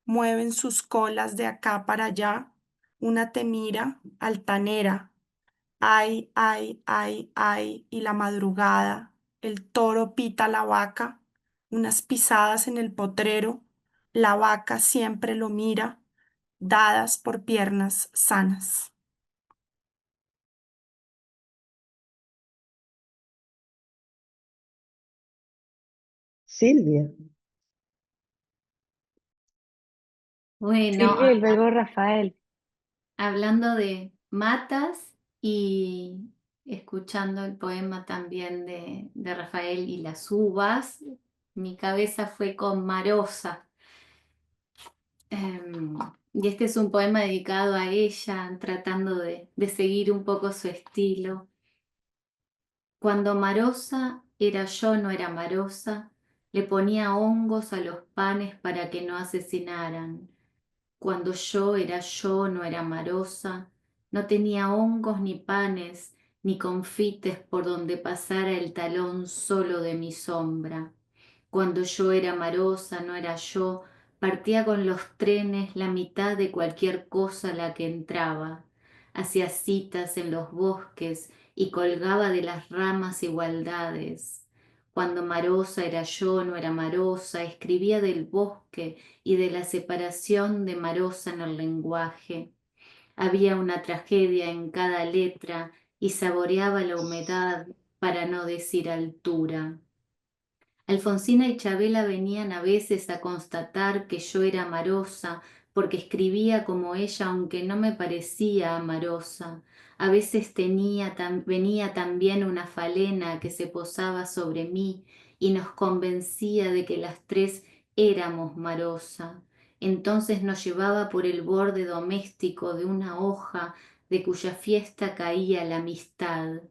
mueven sus colas de acá para allá, una temira altanera. Ay, ay, ay, ay, y la madrugada, el toro pita a la vaca, unas pisadas en el potrero, la vaca siempre lo mira, dadas por piernas sanas. Silvia, Bueno, Silvia y luego Rafael. hablando de matas y escuchando el poema también de Rafael y las uvas, mi cabeza fue con Marosa. Y este es un poema dedicado a ella, tratando de seguir un poco su estilo. Cuando Marosa era yo, no era Marosa, le ponía hongos a los panes para que no asesinaran. Cuando yo, no era Marosa, no tenía hongos ni panes, ni confites por donde pasara el talón solo de mi sombra. Cuando yo era Marosa, no era yo, partía con los trenes la mitad de cualquier cosa a la que entraba. Hacía citas en los bosques y colgaba de las ramas igualdades. Cuando Marosa era yo, no era Marosa, escribía del bosque y de la separación de Marosa en el lenguaje. Había una tragedia en cada letra y saboreaba la humedad para no decir altura. Alfonsina y Chabela venían a veces a constatar que yo era Marosa, porque escribía como ella, aunque no me parecía amarosa. A veces venía también una falena que se posaba sobre mí y nos convencía de que las tres éramos Marosa. Entonces nos llevaba por el borde doméstico de una hoja de cuya fiesta caía la amistad.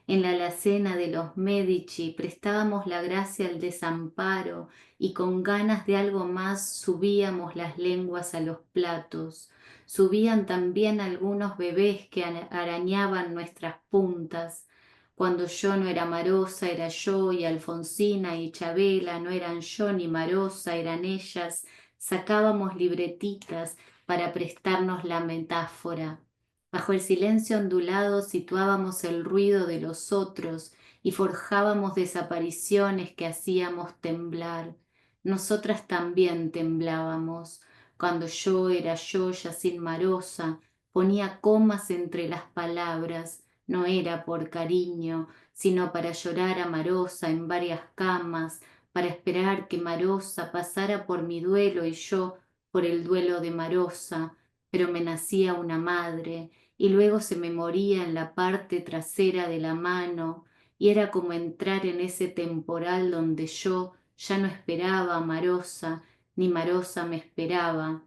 En la alacena de los Medici prestábamos la gracia al desamparo y con ganas de algo más subíamos las lenguas a los platos. Subían también algunos bebés que arañaban nuestras puntas. Cuando yo no era Marosa, era yo, y Alfonsina y Chabela no eran yo ni Marosa, eran ellas. Sacábamos libretitas para prestarnos la metáfora. Bajo el silencio ondulado situábamos el ruido de los otros y forjábamos desapariciones que hacíamos temblar. Nosotras también temblábamos. Cuando yo era yo, ya sin Marosa, ponía comas entre las palabras. No era por cariño, sino para llorar a Marosa en varias camas, para esperar que Marosa pasara por mi duelo y yo por el duelo de Marosa. Pero me nacía una madre y luego se me moría en la parte trasera de la mano, y era como entrar en ese temporal donde yo ya no esperaba a Marosa, ni Marosa me esperaba.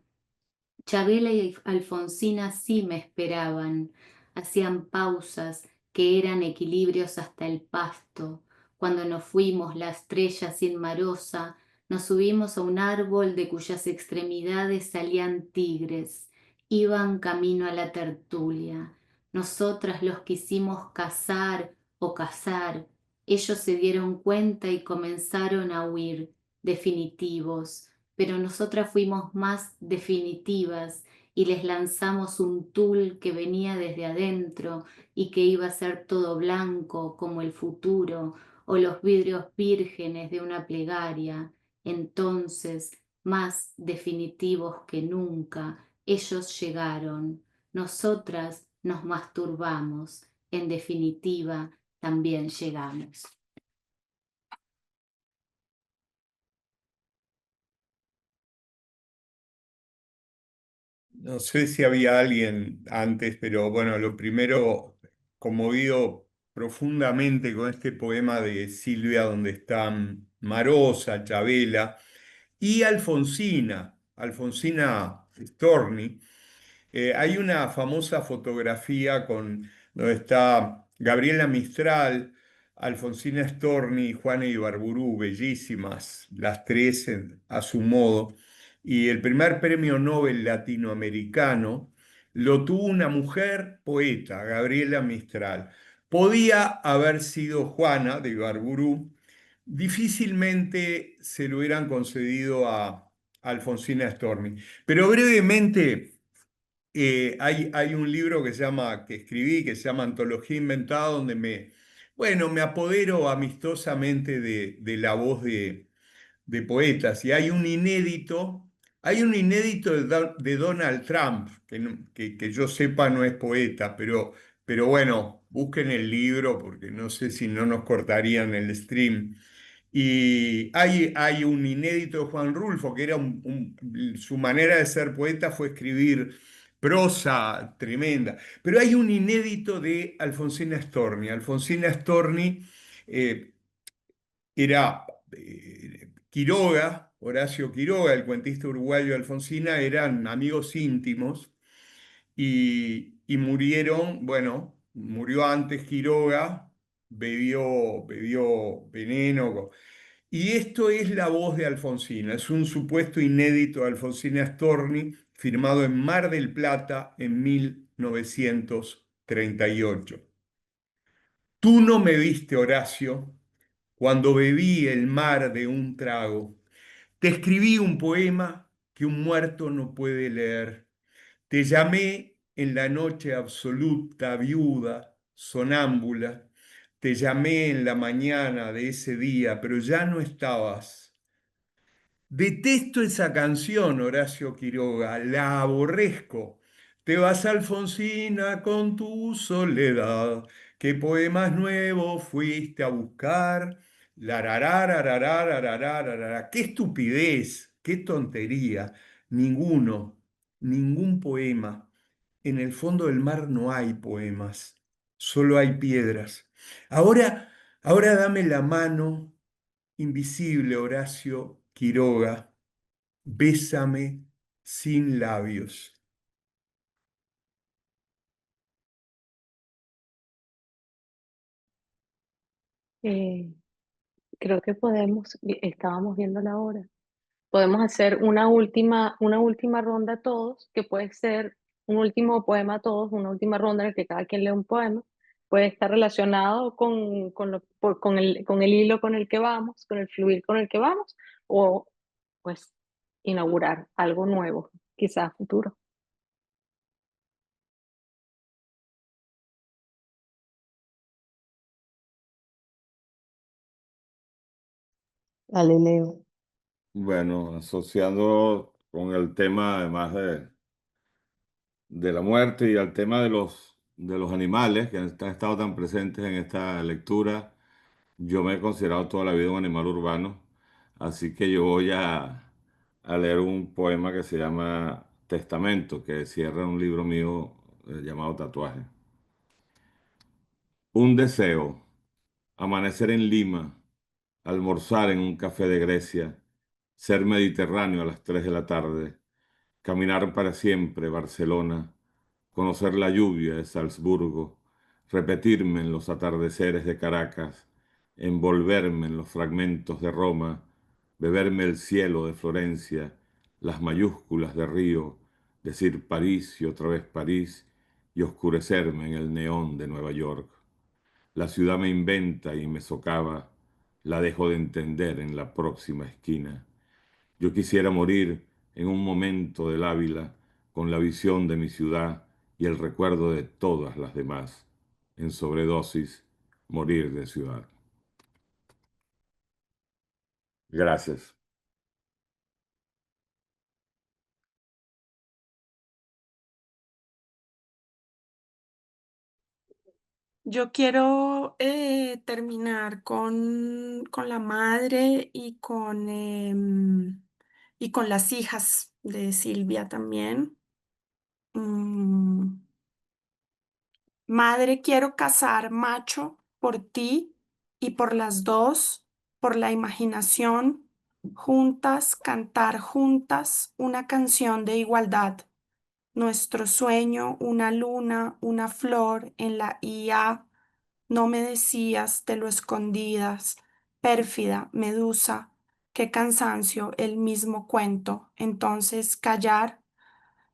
Chabela y Alfonsina sí me esperaban, hacían pausas que eran equilibrios hasta el pasto. Cuando nos fuimos la estrella sin Marosa, nos subimos a un árbol de cuyas extremidades salían tigres. Iban camino a la tertulia. Nosotras los quisimos cazar o cazar. Ellos se dieron cuenta y comenzaron a huir, definitivos. Pero nosotras fuimos más definitivas y les lanzamos un tul que venía desde adentro y que iba a ser todo blanco como el futuro o los vidrios vírgenes de una plegaria. Entonces, más definitivos que nunca, ellos llegaron. Nosotras nos masturbamos. En definitiva, también llegamos. No sé si había alguien antes, pero bueno, lo primero, conmovido profundamente con este poema de Silvia, donde están Marosa, Chabela y Alfonsina Storni. Hay una famosa fotografía donde está Gabriela Mistral, Alfonsina Storni y Juana Ibarburú, bellísimas, las tres a su modo. Y el primer premio Nobel latinoamericano lo tuvo una mujer poeta, Gabriela Mistral. Podía haber sido Juana de Ibarburú, difícilmente se lo hubieran concedido a Alfonsina Storni. Pero brevemente, hay un libro que escribí, que se llama Antología Inventada, donde bueno, me apodero amistosamente de la voz de poetas. Y hay un inédito de Donald Trump, que yo sepa no es poeta, pero bueno, busquen el libro porque no sé si no nos cortarían el stream. Y hay un inédito de Juan Rulfo, que era su manera de ser poeta fue escribir prosa tremenda. Pero hay un inédito de Alfonsina Storni. Alfonsina Storni eh, era Quiroga, Horacio Quiroga, el cuentista uruguayo de Alfonsina, eran amigos íntimos y murieron, bueno, murió antes Quiroga, bebió veneno. Y esto es la voz de Alfonsina, es un supuesto inédito de Alfonsina Storni, firmado en Mar del Plata en 1938. Tú no me viste, Horacio, cuando bebí el mar de un trago. Te escribí un poema que un muerto no puede leer. Te llamé en la noche absoluta, viuda, sonámbula. Te llamé en la mañana de ese día, pero ya no estabas. Detesto esa canción, Horacio Quiroga, la aborrezco. Te vas, Alfonsina, con tu soledad. ¿Qué poemas nuevos fuiste a buscar? Lararararararararara. ¡Qué estupidez! ¡Qué tontería! Ninguno, ningún poema. En el fondo del mar no hay poemas, solo hay piedras. Ahora, ahora dame la mano, invisible Horacio Quiroga, bésame sin labios. Eh, Creo que estábamos viendo la hora. Podemos hacer una última ronda todos, que puede ser un último poema todos, una última ronda en la que cada quien lee un poema. Puede estar relacionado con el hilo con el que vamos, con el fluir con el que vamos, o pues inaugurar algo nuevo, quizás futuro. Dale, Leo. Bueno, asociando con el tema, además de la muerte y al tema de los animales que han estado tan presentes en esta lectura, yo me he considerado toda la vida un animal urbano, así que yo voy a leer un poema que se llama Testamento, que cierra un libro mío llamado Tatuaje. Un deseo, amanecer en Lima, almorzar en un café de Grecia, ser mediterráneo a las 3 de la tarde, caminar para siempre Barcelona, conocer la lluvia de Salzburgo, repetirme en los atardeceres de Caracas, envolverme en los fragmentos de Roma, beberme el cielo de Florencia, las mayúsculas de Río, decir París y otra vez París y oscurecerme en el neón de Nueva York. La ciudad me inventa y me socava, la dejo de entender en la próxima esquina. Yo quisiera morir en un momento del Ávila con la visión de mi ciudad y el recuerdo de todas las demás. En sobredosis, morir de ciudad. Gracias. Yo quiero terminar con la madre y con las hijas de Silvia también. Mm, Madre, quiero cazar macho por ti y por las dos, por la imaginación, juntas, cantar juntas una canción de igualdad. Nuestro sueño, una luna, una flor en la IA. No me decías, te lo escondías. Pérfida, medusa, qué cansancio, el mismo cuento. Entonces, callar,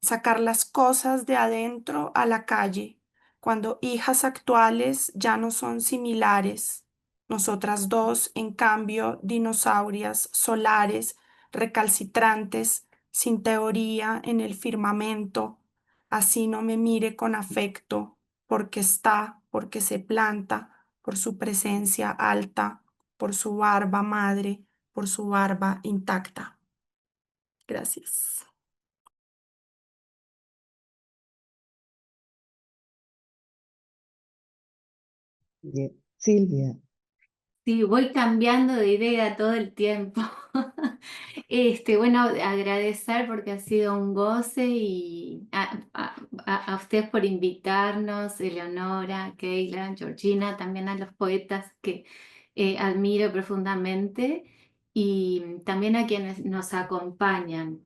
sacar las cosas de adentro a la calle, cuando hijas actuales ya no son similares. Nosotras dos, en cambio, dinosaurias solares, recalcitrantes, sin teoría en el firmamento. Así no me mire con afecto, porque está, porque se planta, por su presencia alta, por su barba madre, por su barba intacta. Gracias. Bien. Silvia, Sí, voy cambiando de idea todo el tiempo. Bueno, agradecer porque ha sido un goce y a ustedes por invitarnos, Eleonora, Keila, Georgina, también a los poetas que admiro profundamente y también a quienes nos acompañan.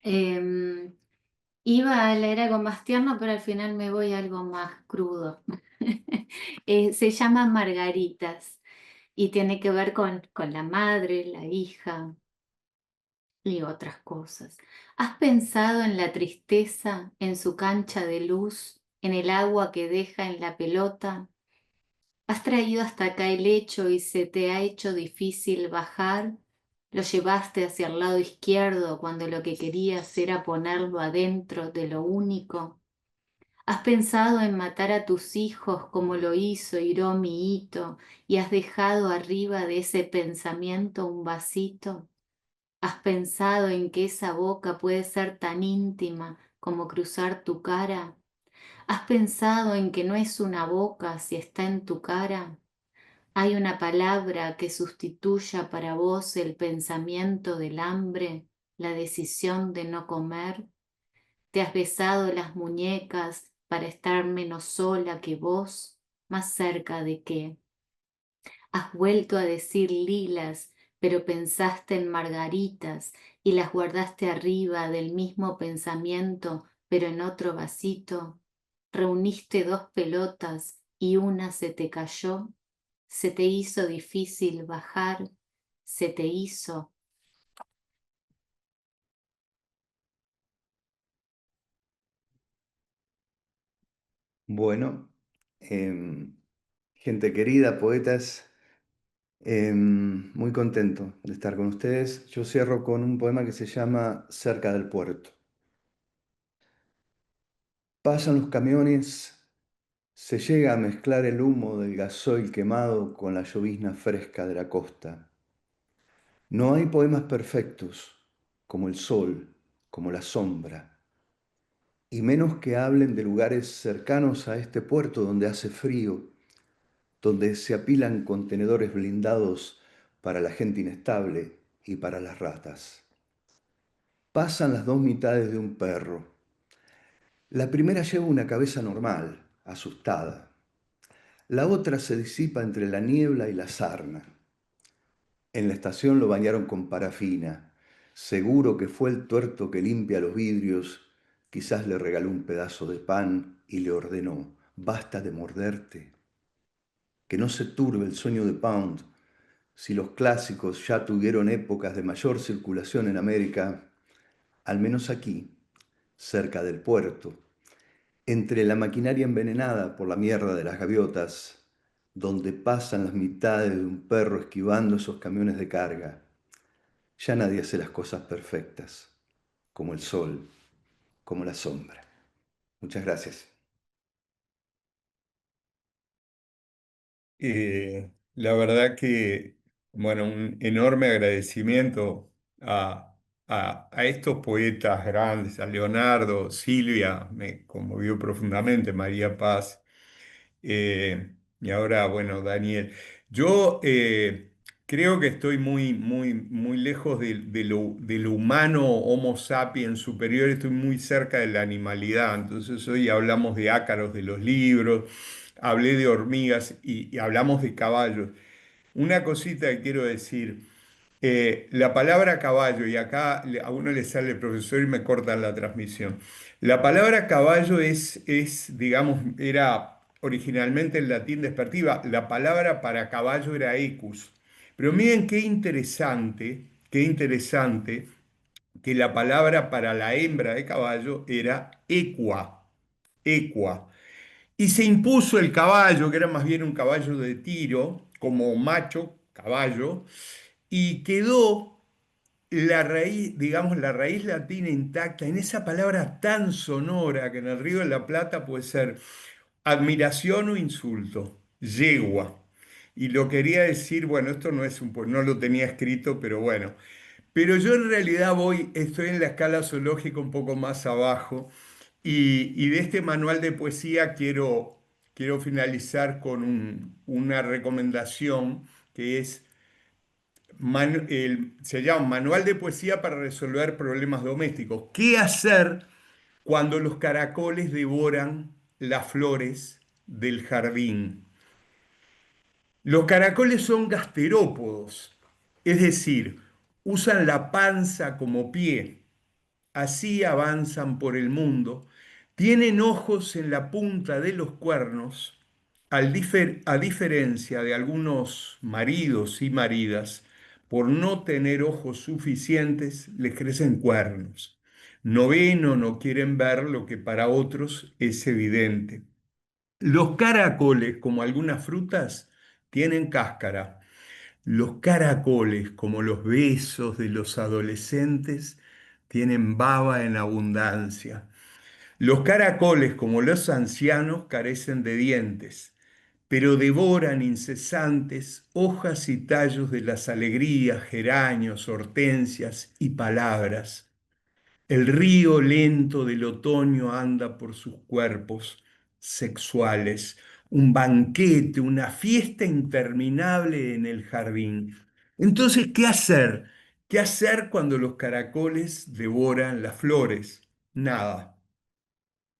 Em, Iba a leer algo más tierno, pero al final me voy a algo más crudo. Se llama Margaritas y tiene que ver con la madre, la hija y otras cosas. ¿Has pensado en la tristeza, en su cancha de luz, en el agua que deja en la pelota? ¿Has traído hasta acá el lecho y se te ha hecho difícil bajar? ¿Lo llevaste hacia el lado izquierdo cuando lo que querías era ponerlo adentro de lo único? ¿Has pensado en matar a tus hijos como lo hizo Hiromi Ito y has dejado arriba de ese pensamiento un vasito? ¿Has pensado en que esa boca puede ser tan íntima como cruzar tu cara? ¿Has pensado en que no es una boca si está en tu cara? ¿Hay una palabra que sustituya para vos el pensamiento del hambre, la decisión de no comer? ¿Te has besado las muñecas para estar menos sola que vos? ¿Más cerca de qué? ¿Has vuelto a decir lilas, pero pensaste en margaritas y las guardaste arriba del mismo pensamiento, pero en otro vasito? ¿Reuniste dos pelotas y una se te cayó? ¿Se te hizo difícil bajar? ¿Se te hizo? Bueno, gente querida, poetas, muy contento de estar con ustedes. Yo cierro con un poema que se llama Cerca del puerto. Pasan los camiones, se llega a mezclar el humo del gasoil quemado con la llovizna fresca de la costa. No hay poemas perfectos, como el sol, como la sombra, y menos que hablen de lugares cercanos a este puerto donde hace frío, donde se apilan contenedores blindados para la gente inestable y para las ratas. Pasan las dos mitades de un perro. La primera lleva una cabeza normal, asustada. La otra se disipa entre la niebla y la sarna. En la estación lo bañaron con parafina. Seguro que fue el tuerto que limpia los vidrios. Quizás le regaló un pedazo de pan y le ordenó, basta de morderte. Que no se turbe el sueño de Pound. Si los clásicos ya tuvieron épocas de mayor circulación en América, al menos aquí, cerca del puerto, entre la maquinaria envenenada por la mierda de las gaviotas, donde pasan las mitades de un perro esquivando esos camiones de carga, ya nadie hace las cosas perfectas, como el sol, como la sombra. Muchas gracias. La verdad que, bueno, un enorme agradecimiento a estos poetas grandes, a Leonardo, Silvia, me conmovió profundamente, María Paz, y ahora, bueno, Daniel. Yo creo que estoy muy lejos de lo humano, Homo sapiens superior, estoy muy cerca de la animalidad. Entonces hoy hablamos de ácaros de los libros, hablé de hormigas y hablamos de caballos. Una cosita que quiero decir. La palabra caballo, y acá a uno le sale el profesor y me cortan la transmisión. La palabra caballo digamos, era originalmente en latín despertiva. La palabra para caballo era equus. Pero miren qué interesante que la palabra para la hembra de caballo era equa, equa. Y se impuso el caballo, que era más bien un caballo de tiro, como macho, caballo, y quedó la raíz, digamos, la raíz latina intacta en esa palabra tan sonora que en el Río de la Plata puede ser admiración o insulto, yegua. Y lo quería decir, bueno, esto no es no lo tenía escrito, pero bueno. Pero yo en realidad estoy en la escala zoológica un poco más abajo y de este manual de poesía quiero finalizar con una recomendación que es se llama Manual de Poesía para resolver problemas domésticos. ¿Qué hacer cuando los caracoles devoran las flores del jardín? Los caracoles son gasterópodos, es decir, usan la panza como pie. Así avanzan por el mundo. Tienen ojos en la punta de los cuernos, a diferencia de algunos maridos y maridas, por no tener ojos suficientes, les crecen cuernos. No ven o no quieren ver lo que para otros es evidente. Los caracoles, como algunas frutas, tienen cáscara. Los caracoles, como los besos de los adolescentes, tienen baba en abundancia. Los caracoles, como los ancianos, carecen de dientes, pero devoran incesantes hojas y tallos de las alegrías, geranios, hortensias y palabras. El río lento del otoño anda por sus cuerpos sexuales, un banquete, una fiesta interminable en el jardín. Entonces, ¿qué hacer? ¿Qué hacer cuando los caracoles devoran las flores? Nada.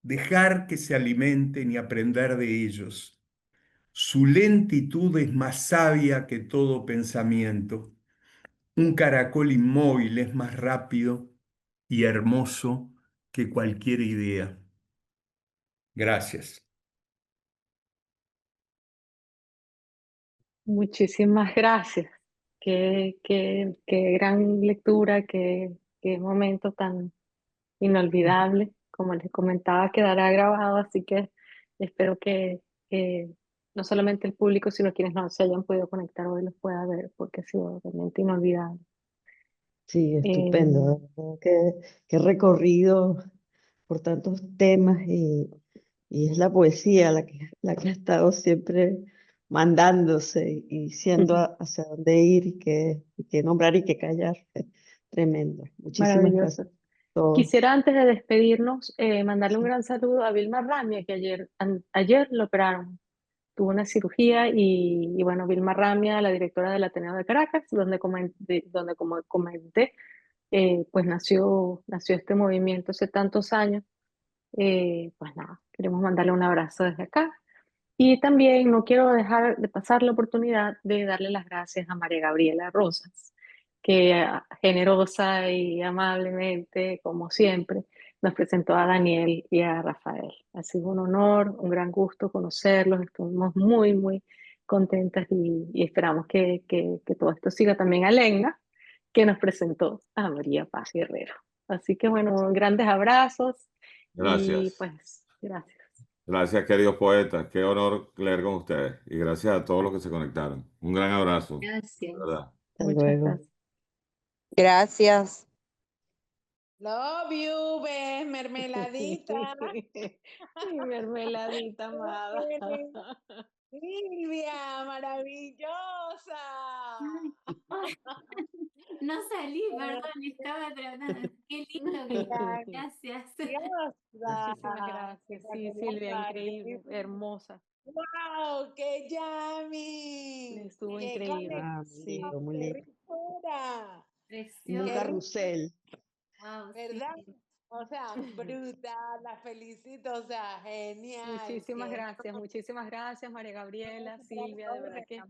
Dejar que se alimenten y aprender de ellos. Su lentitud es más sabia que todo pensamiento. Un caracol inmóvil es más rápido y hermoso que cualquier idea. Gracias. Muchísimas gracias. Qué gran lectura, qué momento tan inolvidable. Como les comentaba, quedará grabado, así que espero que no solamente el público, sino quienes no se hayan podido conectar hoy los pueda ver, porque ha sido realmente inolvidable. Sí, estupendo, Eh, de verdad qué recorrido por tantos temas y es la poesía la que ha estado siempre mandándose y diciendo hacia dónde ir y qué nombrar y qué callar. Tremendo. Muchísimas Maravilloso. gracias a todos. Quisiera antes de despedirnos mandarle un gran saludo a Vilma Ramia, que ayer lo operaron. Tuvo una cirugía y bueno, Vilma Ramia, la directora del Ateneo de Caracas, donde como comenté, pues nació este movimiento hace tantos años. Pues nada, queremos mandarle un abrazo desde acá. Y también no quiero dejar de pasar la oportunidad de darle las gracias a María Gabriela Rosas, que generosa y amablemente, como siempre, nos presentó a Daniel y a Rafael. Ha sido un honor, un gran gusto conocerlos, estuvimos muy contentas y esperamos que todo esto siga también a Lenga, que nos presentó a María Paz Guerrero. Así que bueno, grandes abrazos y Gracias. pues gracias. Gracias, queridos poetas. Qué honor leer con ustedes. Y gracias a todos los que se conectaron. Un gran abrazo. De Gracias. verdad. Hasta Muchas luego. gracias. Gracias. Love you, ves, mermeladita. Mi mermeladita amada. Silvia, maravillosa. no salí, perdón, estaba tratando. Qué lindo que gracias. Muchísimas gracias. Sí, Silvia, increíble, hermosa. ¡Wow! ¡Qué yummy! Estuvo ¡Qué increíble. Ah, muy Sí. lindo, muy ¡Qué lindo. ricura! Un Precioso. ¡Qué carrusel. Wow, ¿verdad? sí. O sea, brutal, la felicito, o sea, genial. Muchísimas Que gracias, María Gabriela, Silvia, de verdad que